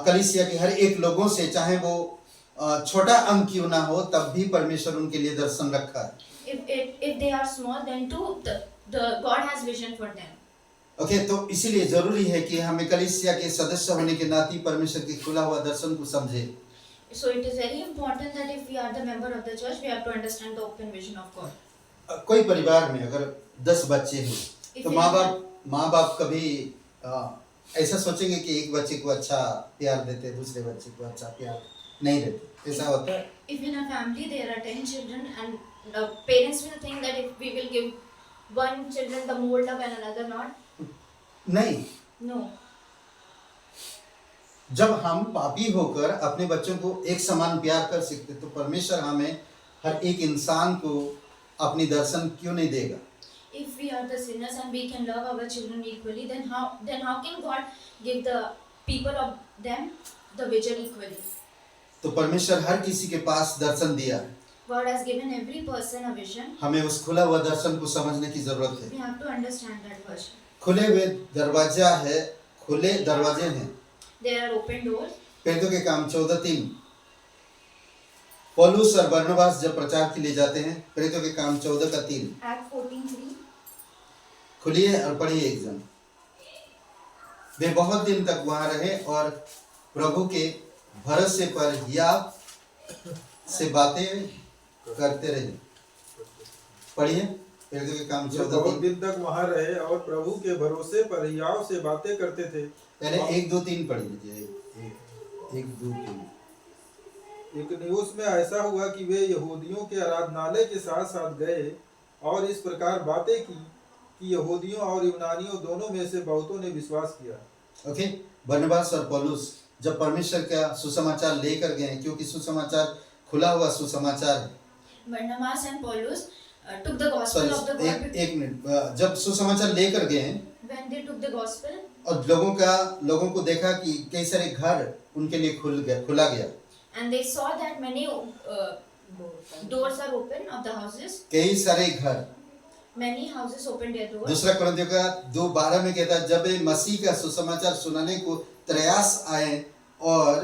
कलीसिया के हर एक लोगों से, चाहे वो छोटा अंग क्यों ना हो, तब भी परमेश्वर उनके लिए दर्शन रखा है। If they are small, then too the God has vision for them. Okay, तो इसीलिए जरूरी है कि हमें कलीसिया के सदस्य होने के नाते परमेश्वर के खुला हुआ दर्शन को समझे। So it is very important that if we are the member of the church, we have to understand the open vision of God. कोई परिवार में अगर 10 बच्चे हैं तो माँ बाप कभी ऐसा सोचेंगे कि एक बच्चे को अच्छा प्यार देते, दूसरे बच्चे को अच्छा प्यार नहीं देते, ऐसा होता है? If in a family there are 10 children and the parents will think that if we will give one children the more love and another not. नहीं। No. जब हम पापी होकर अपने बच्चों को एक समान प्यार कर सकते तो परमेश्वर हमें हर एक इंसान को अपनी दर्शन क्यों नहीं देगा? If we are the sinners and we can love our children equally, then how can God give the people of them the vision equally? तो परमेश्वर हर किसी के पास दर्शन दिया है। God has given every person a vision. हमें उस खुला हुआ दर्शन को समझने की जरूरत है। We have to understand that vision. खुले हुए दरवाजा है, खुले दरवाजे हैं। There are open doors. प्रेरितों के काम 14:3। पौलुस और बरनबास जब प्रचार के लिए जाते हैं, प्रेरितों के काम 14:3। Act 14:3. खुलिए और पढ़िए एक जन। वे बहुत दिन तक वहां रहे और प्रभु के भरोसे पर या से बातें करते रहे। पढ़िए प्रेरितों के काम जो बहुत 14:3। दिन तक वहां रहे और प्रभु के भरोसे पर हियाव से बातें करते थे। पहले 1 2 3 पढ़ लीजिए। 1 2 3। एक न्यूज में ऐसा हुआ कि वे यहूदियों के आराधनालय के साथ साथ गए और इस प्रकार बातें की कि यहूदियों और यूनानियों दोनों में से बहुतों ने विश्वास किया। ओके, बरनबास और पौलुस जब परमेश्वर का सुसमाचार लेकर गए, क्योंकि सुसमाचार खुला हुआ सुसमाचार है। Barnabas and Paulus took the gospel of the God. एक मिनट, जब सुसमाचार लेकर गए When they took the gospel, और लोगों को देखा कि कई सारे घर उनके लिए खुला गया। and they saw that many doors are open of the houses. कई सारे घर। Many houses opened their doors. दूसरा कुरिन्थियों का 2:12 में कहता है, जब वे मसीह का सुसमाचार सुनाने को त्रयास आए और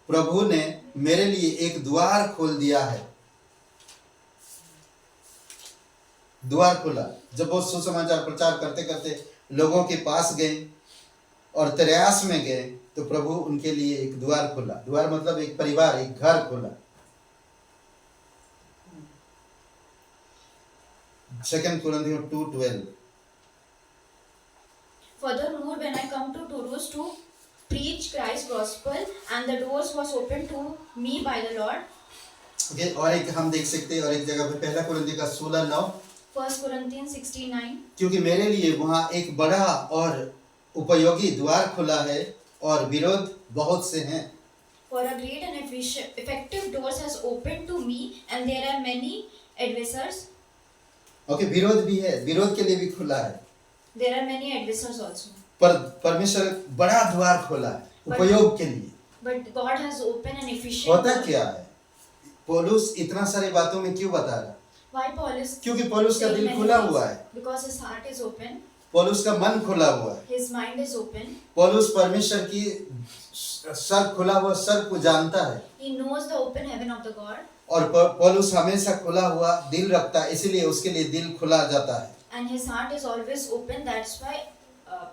प्रभु ने मेरे लिए एक द्वार खोल दिया है। द्वार खोला। जब वो सुसमाचार प्रचार करते करते लोगों के पास गए और त्रयास में गए तो प्रभु उनके लिए एक द्वार खोला। द्वार मतलब एक परिवार, एक घर खोला। 2 Corinthians 2:12। Furthermore, when I come to Taurus to preach Christ's gospel, and the doors was opened to me by the Lord, okay, और एक हम देख सकते हैं और एक जगह पे पहला कुरिन्थियों का 16:9, 1 Corinthians 16:9. क्योंकि मेरे लिए वहाँ एक बड़ा और उपयोगी द्वार खुला है और विरोध बहुत से हैं। For a great and effective doors has opened to me, and there are many adversaries. Okay, विरोध भी है, विरोध के लिए भी खुला है, There are many adversaries also. पर परमेश्वर बड़ा द्वार खोला है उपयोग के लिए। But God has opened an efficient होता door. क्या है, पौलुस इतना सारे बातों में क्यों बता रहा है? Why Paul is क्योंकि पौलुस का saying दिल many खुला things? हुआ है, Because his heart is open, पौलुस का मन खुला हुआ है, his mind is open. पौलुस परमेश्वर की सर खुला हुआ सर को जानता है, He knows the open heaven of the God, और पौलुस हमेशा खुला हुआ दिल रखता है, इसीलिए उसके लिए दिल खुला जाता है। and his heart is always open. That's why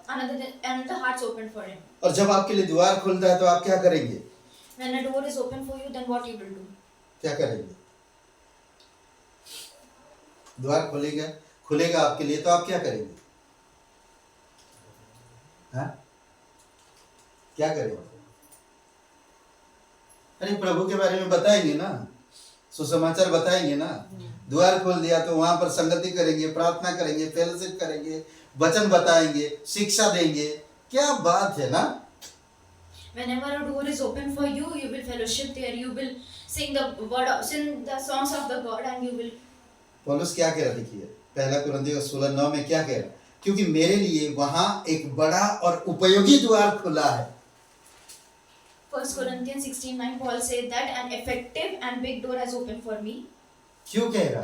another heart's open for him. और जब आपके लिए द्वार खुलता है तो आप क्या करेंगे? When a door is open for you, then what you will do? क्या करेंगे? द्वार खुलेगा आपके लिए तो आप क्या करेंगे? हाँ? क्या करेंगे? अरे प्रभु के बारे में बताएंगे ना, सुसमाचार बताएंगे ना। द्वार खोल दिया तो वहां पर संगति करेंगे, प्रार्थना करेंगे, फेलोशिप करेंगे, वचन बताएंगे, शिक्षा देंगे। क्या बात है ना। Whenever a door is open for you, you will fellowship there. You will sing the songs of the God, and you will. पौलुस क्या कह रहा, देखिए पहला कुरिन्थियों 16:9 में क्या कह रहा, क्योंकि मेरे लिए वहां एक बड़ा और उपयोगी द्वार खुला है। 1 Corinthians 16:9, Paul said that an effective and big door has opened for me. क्यों कह रहा?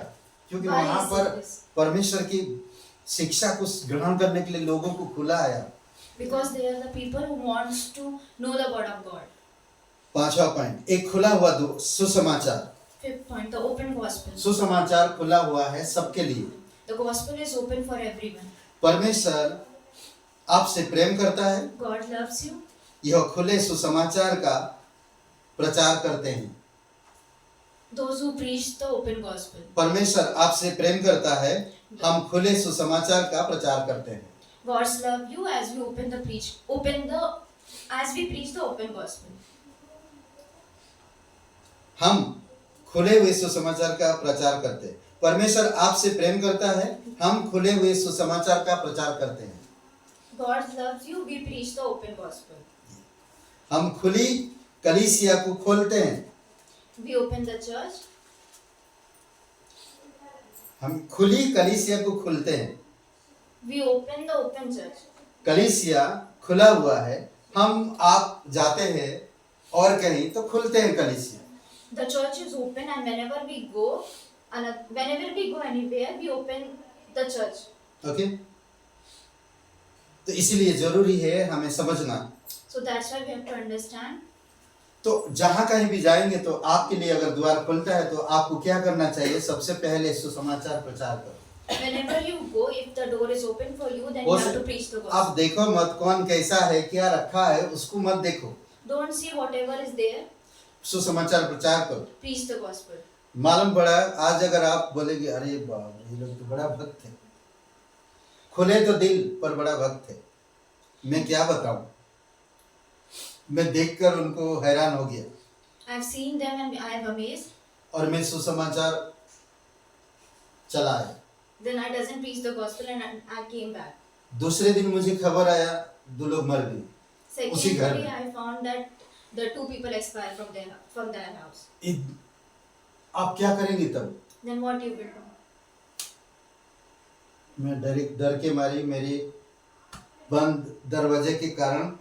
क्योंकि Why वहां he पर said this? परमेश्वर की शिक्षा को ग्रहण करने के लिए लोगों को खुला आया। Because they are the people who wants to know the word of God. पांचवा पॉइंट, एक खुला हुआ सुसमाचार। 5th point, the open gospel. सुसमाचार खुला हुआ है सबके लिए। The gospel is open for everyone. परमेश्वर आपसे प्रेम करता है, God loves you. यह खुले सुसमाचार का प्रचार करते हैं। Those who preach the open gospel. परमेश्वर आपसे प्रेम करता है, हम खुले सुसमाचार का प्रचार करते हैं। God's love you as we as we preach the open gospel. हम खुले हुए सुसमाचार का प्रचार करते हैं। परमेश्वर आपसे प्रेम करता है, हम खुले हुए सुसमाचार का प्रचार करते हैं। God loves you, we preach the open gospel. हम खुली कलीसिया को खोलते हैं। We open the church. हम खुली कलीसिया को खोलते हैं। We open the open church. कलीसिया खुला हुआ है, हम आप जाते हैं और कहीं तो खुलते हैं कलीसिया। The church is open, and whenever we go anywhere, we open the church. Okay, तो इसीलिए जरूरी है हमें समझना। So that's why we have to understand. तो जहां कहीं भी जाएंगे तो आपके लिए अगर द्वार खुलता है तो आपको क्या करना चाहिए? सबसे पहले सुसमाचार प्रचार करो। Whenever you go, if the door is open for you, then you have to preach the gospel. आप देखो मत कौन कैसा है, क्या रखा है, उसको मत देखो। Don't see whatever is there. सुसमाचार प्रचार करो, Preach the gospel. मालूम पड़ा आज अगर आप बोलेंगे अरे बाप ये लोग तो बड़ा भक्त है, खुले तो दिल पर बड़ा भक्त है, मैं क्या बताऊं, मैं देखकर उनको हैरान हो गया। I've seen them and I am amazed. और मैं सुसमाचार चलाया, Then I doesn't preach the gospel and I came back. दूसरे दिन मुझे खबर आया 2 लोग मर गए उसी घर Secondly, में। I found that the 2 people expired from their house. आप क्या करेंगे तब? Then what you will do? मैं डर के मारी मेरे बंद दरवाजे के कारण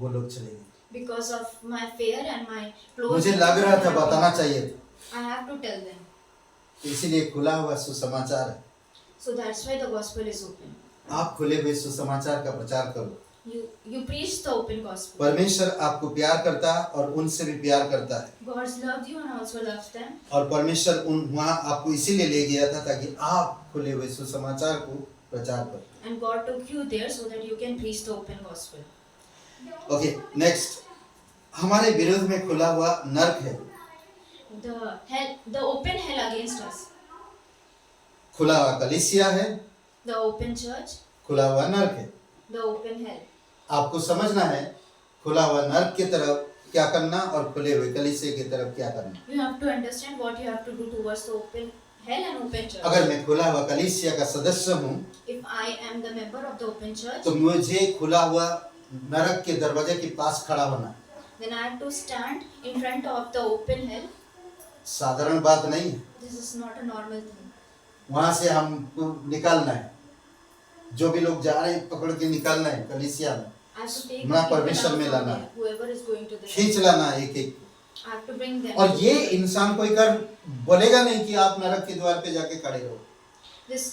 वो लोग चले गए। Because of my fear and my close. मुझे लग रहा था बताना चाहिए था, I have to tell them. इसीलिए खुला हुआ सुसमाचार है। So that's why the gospel is open. आप खुले हुए सुसमाचार का प्रचार करो। You preach the open gospel. परमेश्वर आपको प्यार करता है और उनसे भी प्यार करता है। God loved you and also loves them. और परमेश्वर वहाँ आपको इसीलिए ले गया था ताकि आप खुले हुए सुसमाचार को प्रचार करो। And God took you there so that you can preach the open gospel. Okay, next, हमारे विरोध में खुला हुआ नरक है। The open hell against us. खुला हुआ कलीसिया है, The open church. खुला हुआ नरक है। The open hell. आपको समझना है खुला हुआ नरक की तरफ क्या करना और खुले हुए कलीसिया की तरफ क्या करना। You have to understand what you have to do towards the open hell and open church. अगर मैं खुला हुआ कलीसिया का सदस्य हूँ If I am the member of the open church, तो मुझे खुला हुआ नरक के दरवाजे के पास खड़ा होना है। then I have to stand in front of the open hell. साधारण बात नहीं है, This is not a normal thing. वहां से हमको निकालना है। जो भी लोग जा रहे हैं पकड़ के निकालना है कलीसिया में, I have to take ना people परमिशन out में from लाना there, है। whoever is going to the खींच hell. लाना एक एक। I have to bring them. और ये इंसान कोई कर बोलेगा नहीं कि आप नरक के द्वार पे जाके खड़े रहो। This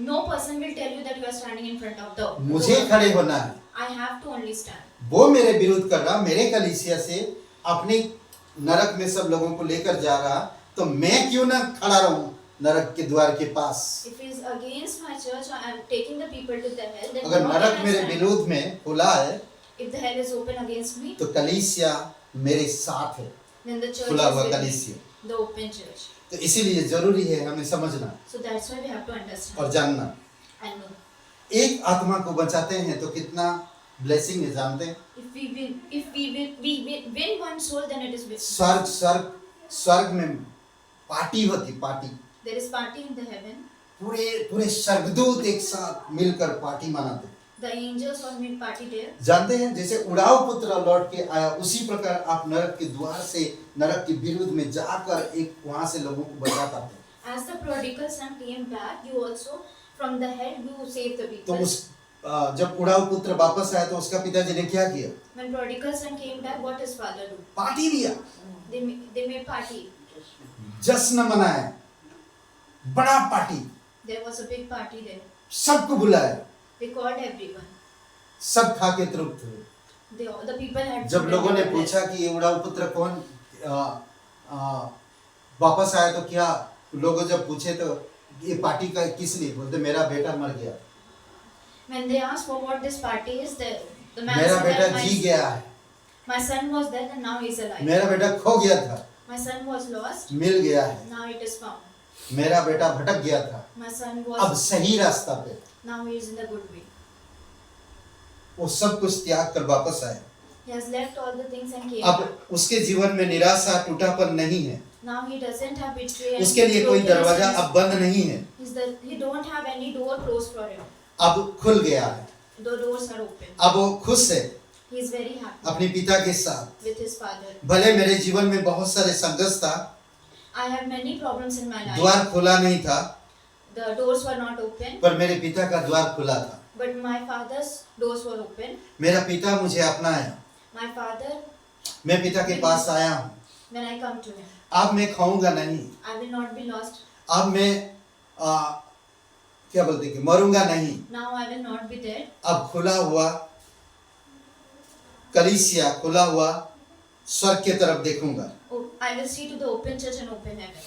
no person will tell you that you are standing in front of the. मुझे खड़े होना है। I have to only stand. वो मेरे विरोध कर रहा, मेरे कलीसिया से अपने नरक में सब लोगों को लेकर जा रहा, तो मैं क्यों ना खड़ा रहूं नरक के द्वार के पास। If he is against my church, I am taking the people to the hell. Then अगर how नरक can I मेरे stand? विरोध में खुला है If the hell is open against me, तो कलीसिया मेरे साथ है, then the church खुला is हुआ with me, कलीसिया। the open church. तो इसीलिए जरूरी है हमें समझना So that's why we have to understand और जानना। and know. एक आत्मा को बचाते हैं तो कितना ब्लेसिंग है जानते हैं। If we win one soul, then it is with. स्वर्ग में पार्टी होती, party There is party in the heaven. पूरे स्वर्गदूत एक साथ मिलकर पार्टी मनाते हैं। The angels all make party there. जानते हैं जैसे उड़ाऊ पुत्र लौट के आया उसी प्रकार आप नरक के द्वार से नरक के विरुद्ध में जाकर एक वहां से लोगों को बचा पाते हैं। As the prodigal son came back, you also from the hell you save the तो people. उस जब उड़ाऊ पुत्र वापस आया तो उसका पिताजी ने क्या किया? When prodigal son came back, what his father do? Party दिया, They made party. जश्न मनाया, बड़ा party, There was a big party there. सबको बुलाया, They called everyone. सब खा के तृप्त हुए। The people had. जब लोगों ने पूछा कि ये उड़ाऊ पुत्र कौन वापस आया तो क्या लोगों जब पूछे तो ये पार्टी का किस लिए, बोलते मेरा बेटा मर गया, When they asked for what this party is, the man मेरा said बेटा that जी गया है, my son was dead and now he is alive. मेरा बेटा खो गया था, My son was lost, मिल गया है, now it is found. मेरा बेटा भटक गया था, My son अब was, सही रास्ता पे। now he is in the good way. वो सब कुछ त्याग कर वापस आया। He has left all the things and came अब back. उसके जीवन में निराशा टूटापन नहीं है, Now he doesn't have betrayal. उसके लिए कोई brokenness. दरवाजा अब बंद नहीं है, He don't have any door closed for him. अब खुल गया है, The doors are open. अब वो खुश है He is very happy अपने पिता के साथ। with his father. भले मेरे जीवन में बहुत सारे संघर्ष था, I have many problems in my life. द्वार खुला नहीं था, The doors were not open, पर मेरे पिता का द्वार खुला था। but my father's doors were open. मेरा पिता मुझे अपनाया, My father, मैं पिता के पास आया हूँ। when I come to him, अब मैं खाऊंगा नहीं, I will not be lost. अब मैं क्या बोलते कि मरूंगा नहीं, Now I will not be dead. अब खुला हुआ कलीसिया, खुला हुआ स्वर्ग की तरफ देखूंगा। Oh, I will see to the open church and open heaven.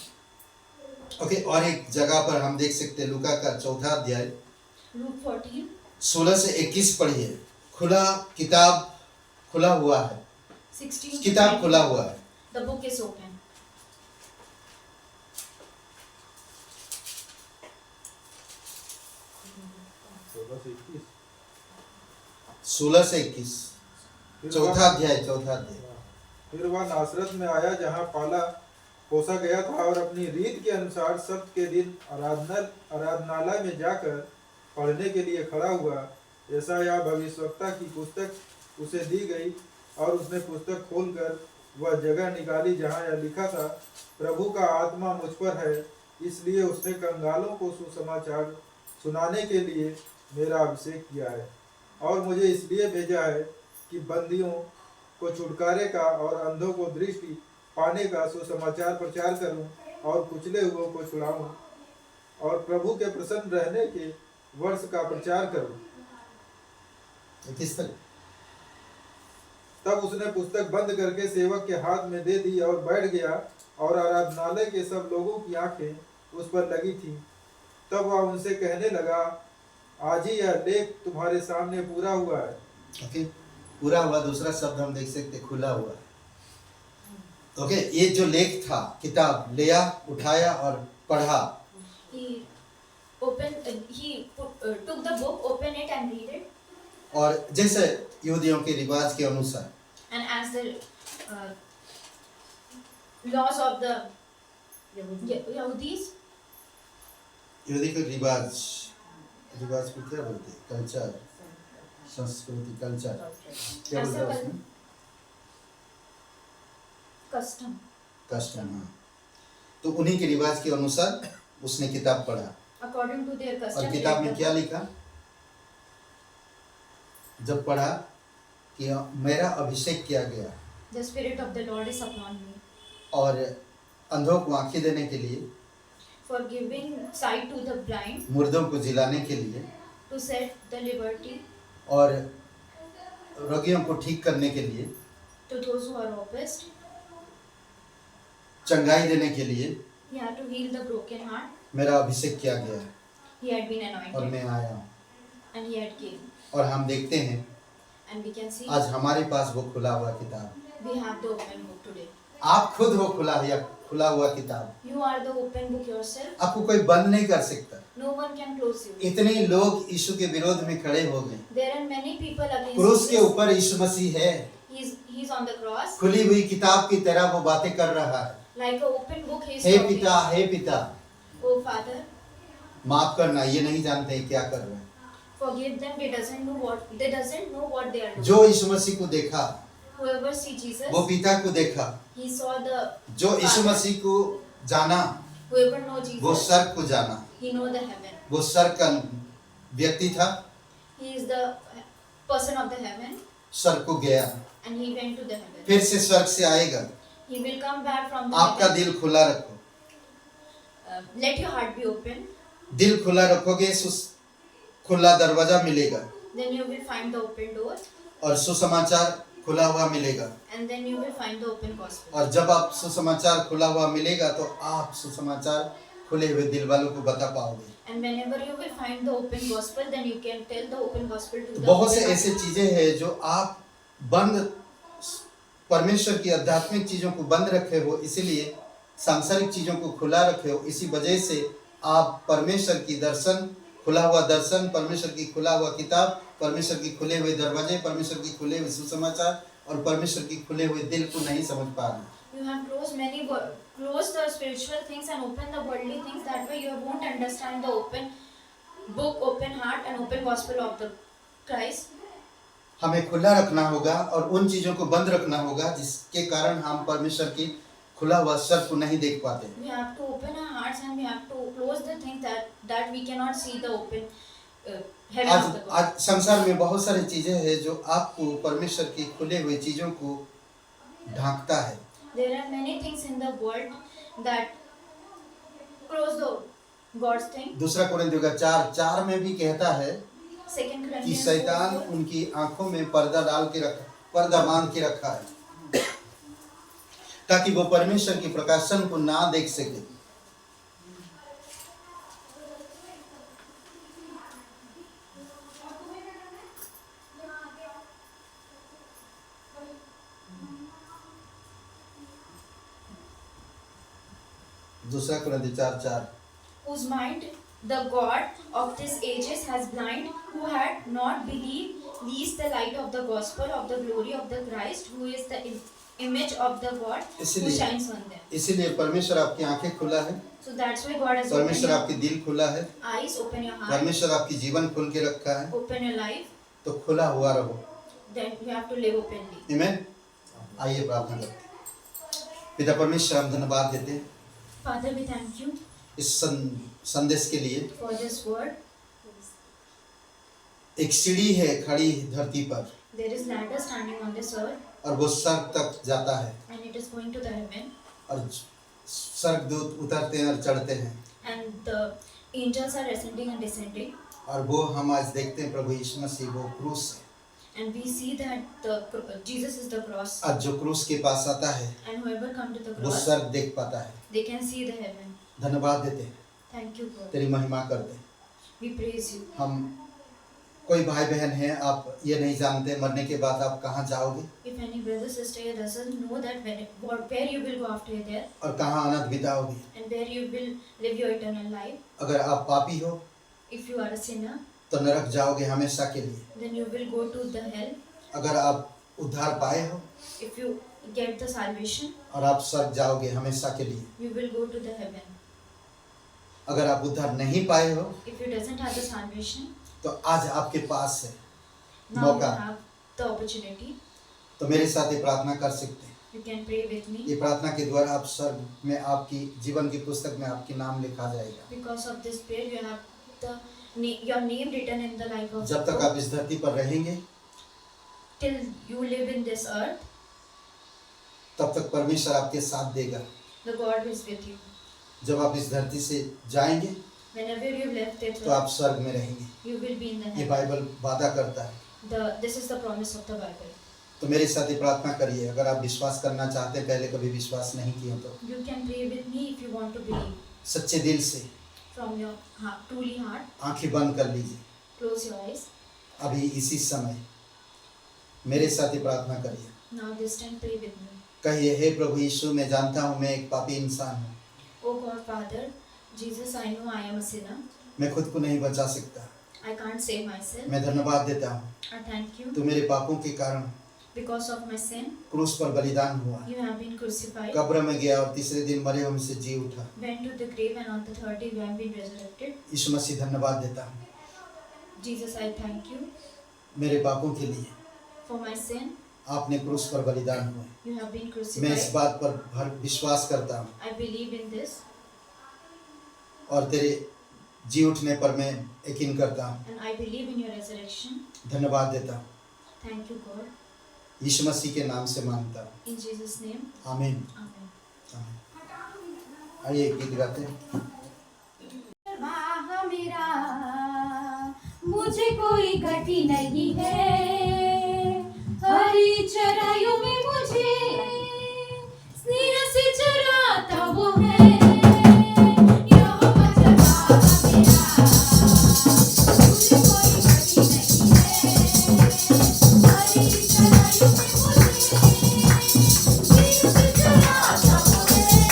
Okay, और एक जगह पर हम देख सकते हैं लूका का 4 अध्याय Luke 14, 16 से 21 पढ़िए। खुला किताब खुला हुआ है, 16 to किताब 20. खुला हुआ है। The book is open. सोलह से 21 चौथा अध्याय। फिर वह नासरत में आया जहाँ पाला पोसा गया था और अपनी रीत के अनुसार सप्त के दिन आराधनालय में जाकर पढ़ने के लिए खड़ा हुआ। यशायाह भविष्यवक्ता की पुस्तक उसे दी गई और उसने पुस्तक खोलकर वह जगह निकाली जहाँ यह लिखा था, प्रभु का आत्मा मुझ पर है, इसलिए उसने कंगालों को सुसमाचार सुनाने के लिए मेरा अभिषेक किया है और मुझे इसलिए भेजा है कि बंदियों को छुटकारे का और अंधों को दृष्टि पाने का सुसमाचार प्रचार करूं और कुचले हुओं को छुड़ाऊं और प्रभु के प्रसन्न रहने के वर्ष का प्रचार करूं। किस तरह? तब उसने पुस्तक बंद करके सेवक के हाथ में दे दी और बैठ गया और आराधनालय के सब लोगों की आंखें उस पर लगी थीं। तब वह उनसे कहने लगा, आज ही यह लेख तुम्हारे सामने पूरा हुआ है। ओके, पूरा हुआ दूसरा शब्द हम देख सकते खुला हुआ। ओके, ये जो लेख था, किताब लिया, उठाया और पढ़ा। He took the book, opened it and read it. और जैसे यहूदियों के रिवाज के अनुसार And as the laws of the Yahudis. यहूदी का रिवाज, रिवाज को क्या बोलते हैं? कल्चर, संस्कृति, कल्चर क्या बोलते हैं उसमें? Custom. कस्टम। हाँ, तो उन्हीं के रिवाज के अनुसार उसने किताब पढ़ा। According to their custom. और किताब में क्या लिखा? जब पढ़ा कि मेरा अभिषेक किया गया The spirit of the Lord is upon me और अंधों को आंखें देने के लिए, for giving sight to the blind, मुर्दों को जिलाने के लिए to set the liberty और रोगियों को ठीक करने के लिए, to those who are oppressed. चंगाई देने के लिए He had to heal the broken heart. मेरा अभिषेक किया गया है He had been और anointed मैं आया हूँ। and he had came. और हम देखते हैं And we can see आज हमारे पास वो खुला हुआ किताब, we have the open book today. आप खुद हो खुला हुआ किताब। You are the open book yourself. आपको कोई बंद नहीं कर सकता। No one can close you. इतने लोग यीशु के विरोध में खड़े हो गए। There are many people against क्रूस के Jesus. ऊपर यीशु मसीह है, He's on the cross. खुली हुई किताब की तरह वो बातें कर रहा है। Like an open book he is hey talking. पिता, हे पिता, Oh Father, माफ करना, ये नहीं जानते हैं क्या कर रहे हैं। forgive them. They doesn't know what they are doing. जो यीशु मसीह को देखा, Whoever see Jesus, वो पिता को देखा। he saw the. जो यीशु Father. मसीह को जाना, Whoever know वो Jesus, स्वर्ग को जाना। he know the heaven. वो स्वर्ग का व्यक्ति था, He is the person of the heaven, स्वर्ग को गया, and he went to the heaven. फिर से स्वर्ग से आएगा। He will come back from the आपका heaven. दिल खुला रखो। Let your heart be open. दिल खुला रखोगे, खुला दरवाजा मिलेगा Then you will find the open door, और सुसमाचार खुला हुआ मिलेगा। and then you will find the open gospel. और जब आप सुसमाचार खुला हुआ मिलेगा तो आप सुसमाचार खुले हुए दिल वालों को बता पाओगे। And whenever you will find the open gospel, then you can tell the open gospel to तो the बहुत से open ऐसे चीजें हैं जो आप बंद, परमेश्वर की आध्यात्मिक चीजों को बंद रखे हो, इसीलिए सांसारिक चीजों को खुला रखे हो। इसी वजह से आप परमेश्वर की दर्शन, खुला हुआ दर्शन, परमेश्वर की खुला हुआ किताब, परमेश्वर की खुले हुए दरवाजे, परमेश्वर की खुले हुए सुसमाचार और परमेश्वर की खुले हुए दिल को नहीं समझ पा रहे। You have closed the spiritual things and opened the worldly things. That way you won't understand the open book, open heart, and open gospel of the Christ. हमें खुला रखना होगा और उन चीजों को बंद रखना होगा जिसके कारण हम परमेश्वर की खुला हुआ स्वर्ग को नहीं देख पाते। We have to open our hearts and we have to close the things that we cannot see the open heaven of the God. आज संसार में बहुत सारी चीजें हैं जो आपको परमेश्वर की खुले हुए चीजों को ढांकता है। There are many things in the world that close the God's thing. दूसरा कोरिन्थियों का 4:4 में भी कहता है Second कि Corinthians शैतान 4:4. उनकी आंखों में पर्दा बांध के रखा है ताकि वो परमेश्वर की प्रकाशन को ना देख सके। दूसरा कोरिन्थियों 4:4 Whose mind the God of this ages has blind, who had not believed, lest the light of the gospel of the glory of the Christ, who is the image of the God, who इसीलिए- shines on them. इसीलिए परमेश्वर आपकी आंखें खुला है, So that's why God has opened परमेश्वर your आपकी दिल खुला है, eyes, open your heart, परमेश्वर आपकी जीवन खुल के रखा है, open your life. तो खुला हुआ रहो। Then you have to live openly. आमीन। आइए प्रार्थना करते हैं। पिता परमेश्वर, हम धन्यवाद देते हैं Father, we thank you इस संदेश के लिए। for this word. एक सीढ़ी है खड़ी धरती पर There is ladder standing on this earth, और वो स्वर्ग तक जाता है and it is going to the heaven, और स्वर्गदूत उतरते हैं और चढ़ते हैं and the angels are ascending and descending, और वो हम आज देखते हैं प्रभु यीशु मसीह वो क्रूस है। and we see that Jesus is the cross, आज जो क्रूस के पास आता है and whoever come to the वो cross, स्वर्ग देख पाता है। they can see the heaven. धन्यवाद देते हैं, Thank you, God. तेरी महिमा करते हैं। We praise you. हम कोई भाई बहन है, आप ये नहीं जानते मरने के बाद आप कहाँ जाओगे If any brother sister here doesn't know that where you will go after you're there, और कहाँ अनंत बिताओगे। and where you will live your eternal life, अगर आप पापी हो if you are a sinner, तो नरक जाओगे हमेशा के लिए। then you will go to the hell. अगर आप उद्धार पाए हो If you get the salvation, और आप स्वर्ग जाओगे हमेशा के लिए। you will go to the heaven. अगर आप उद्धार नहीं पाए हो If you doesn't have the salvation, तो आज आपके पास है now you मौका। have the opportunity. तो मेरे साथ ये प्रार्थना कर सकते हैं। You can pray with me. ये प्रार्थना के द्वारा आप स्वर्ग में आपकी जीवन की पुस्तक में आपकी नाम लिखा जाएगा। Because of this prayer, you have your name written in the life of जब तक God. आप इस धरती पर रहेंगे Till you live in this earth, तब तक परमेश्वर आपके साथ देगा। the God is with you. जब आप इस धरती से जाएंगे Whenever you left this तो आप earth, स्वर्ग में रहेंगे। you will be in the ये heaven. बाइबल वादा करता है। This is the promise of the Bible. तो मेरे साथ ये प्रार्थना करिए। अगर आप विश्वास करना चाहते हैं, पहले कभी विश्वास नहीं किया तो You can pray with me if you want to believe सच्चे दिल से from your heart, truly heart. आंखें बंद कर लीजिए। Close your eyes. अभी इसी समय मेरे साथ ये प्रार्थना करिए। Now this time pray with me. कहिए, हे प्रभु यीशु, मैं जानता हूँ मैं एक पापी इंसान हूँ। Oh God, Father, Jesus, I know I am a sinner. मैं खुद को नहीं बचा सकता। I can't save myself. मैं धन्यवाद देता हूँ, I thank you. तू मेरे पापों के कारण Because of my sin, क्रूस पर बलिदान हुआ, you have been crucified. कब्र में गया और तीसरे दिन मरे हुए से जी उठा। Went to the grave and on the third day you have been resurrected. यीशु मसीह, धन्यवाद देता हूँ Jesus, I thank you मेरे पापों के लिए। for my sin. आपने क्रूस पर बलिदान हुए। You have been मैं इस crucified. बात पर भर विश्वास करता हूँ I believe in this और तेरे जी उठने पर मैं यकीन करता हूँ। and I believe in your resurrection. धन्यवाद देता हूँ, Thank you, God. यीशु मसीह के नाम से मांगता हूँ, In Jesus' name, आमीन। Amen. आमीन। आइए एक गीत गाते हैं। वाह मेरा, मुझे कोई घटी नहीं है, हरी चराइयों में मुझे स्नेह से चराता वो है। यहोवा चरवाहा मेरा, मुझे कोई घटी नहीं है, हरी चराइयों में मुझे स्नेह से चराता वो है।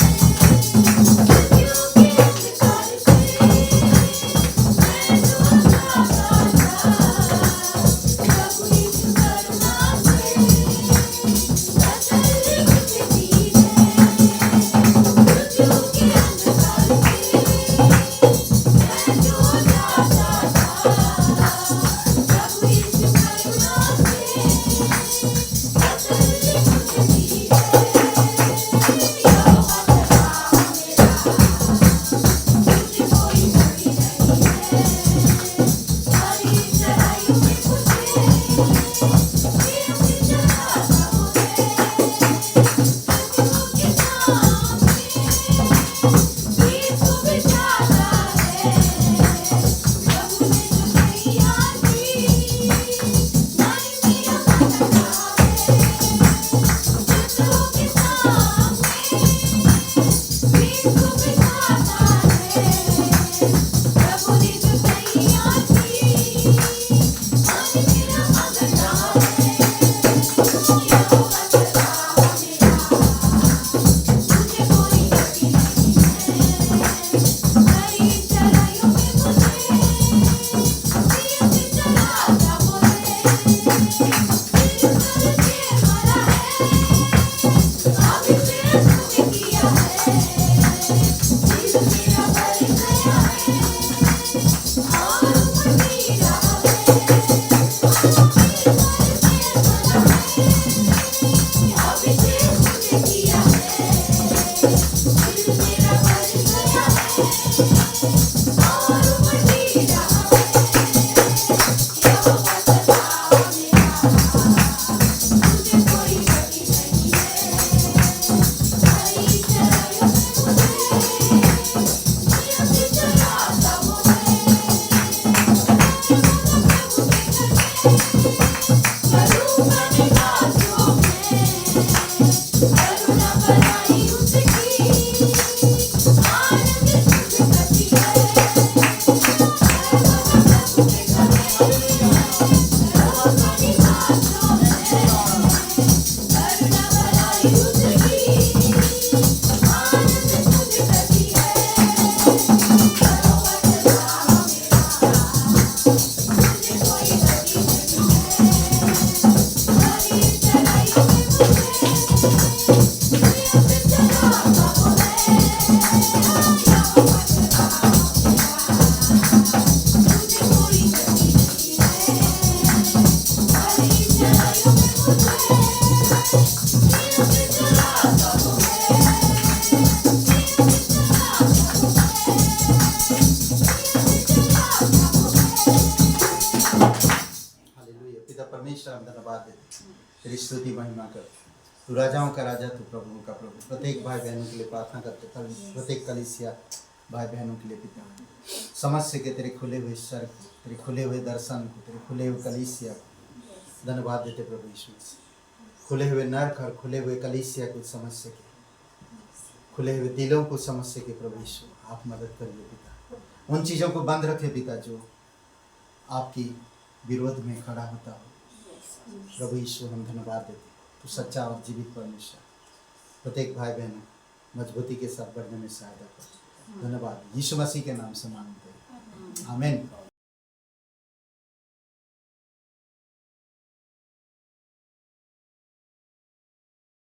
प्रभु यीशु करुणा से परमेश्वर हम धन्यवाद देते हैं, तेरी स्तुति महिमा करते हैं। तू राजाओं का राजा, तू प्रभुओं का प्रभु। प्रत्येक भाई बहनों के लिए प्रार्थना करते हैं, प्रत्येक कलीसिया भाई बहनों के लिए पिता समझ के तेरे खुले हुए स्वर्ग, तेरे खुले हुए दर्शन को, तेरे खुले हुए कलीसिया को धन्यवाद देते प्रभु यीशु मसीह। खुले हुए नरक और खुले हुए कलीसिया को समझ सके, खुले हुए दिलों को समझ सके प्रभु यीशु, आप मदद करिए पिता। उन चीज़ों को बंद रखे पिता जो आपकी विरोध में खड़ा होता हो प्रभु यीशु। हम धन्यवाद देते, तो सच्चा और जीवित परमेश्वर प्रत्येक भाई बहन मजबूती के साथ बढ़ने में सहायता कर। धन्यवाद, यीशु मसीह के नाम से मांगते हैं, आमीन।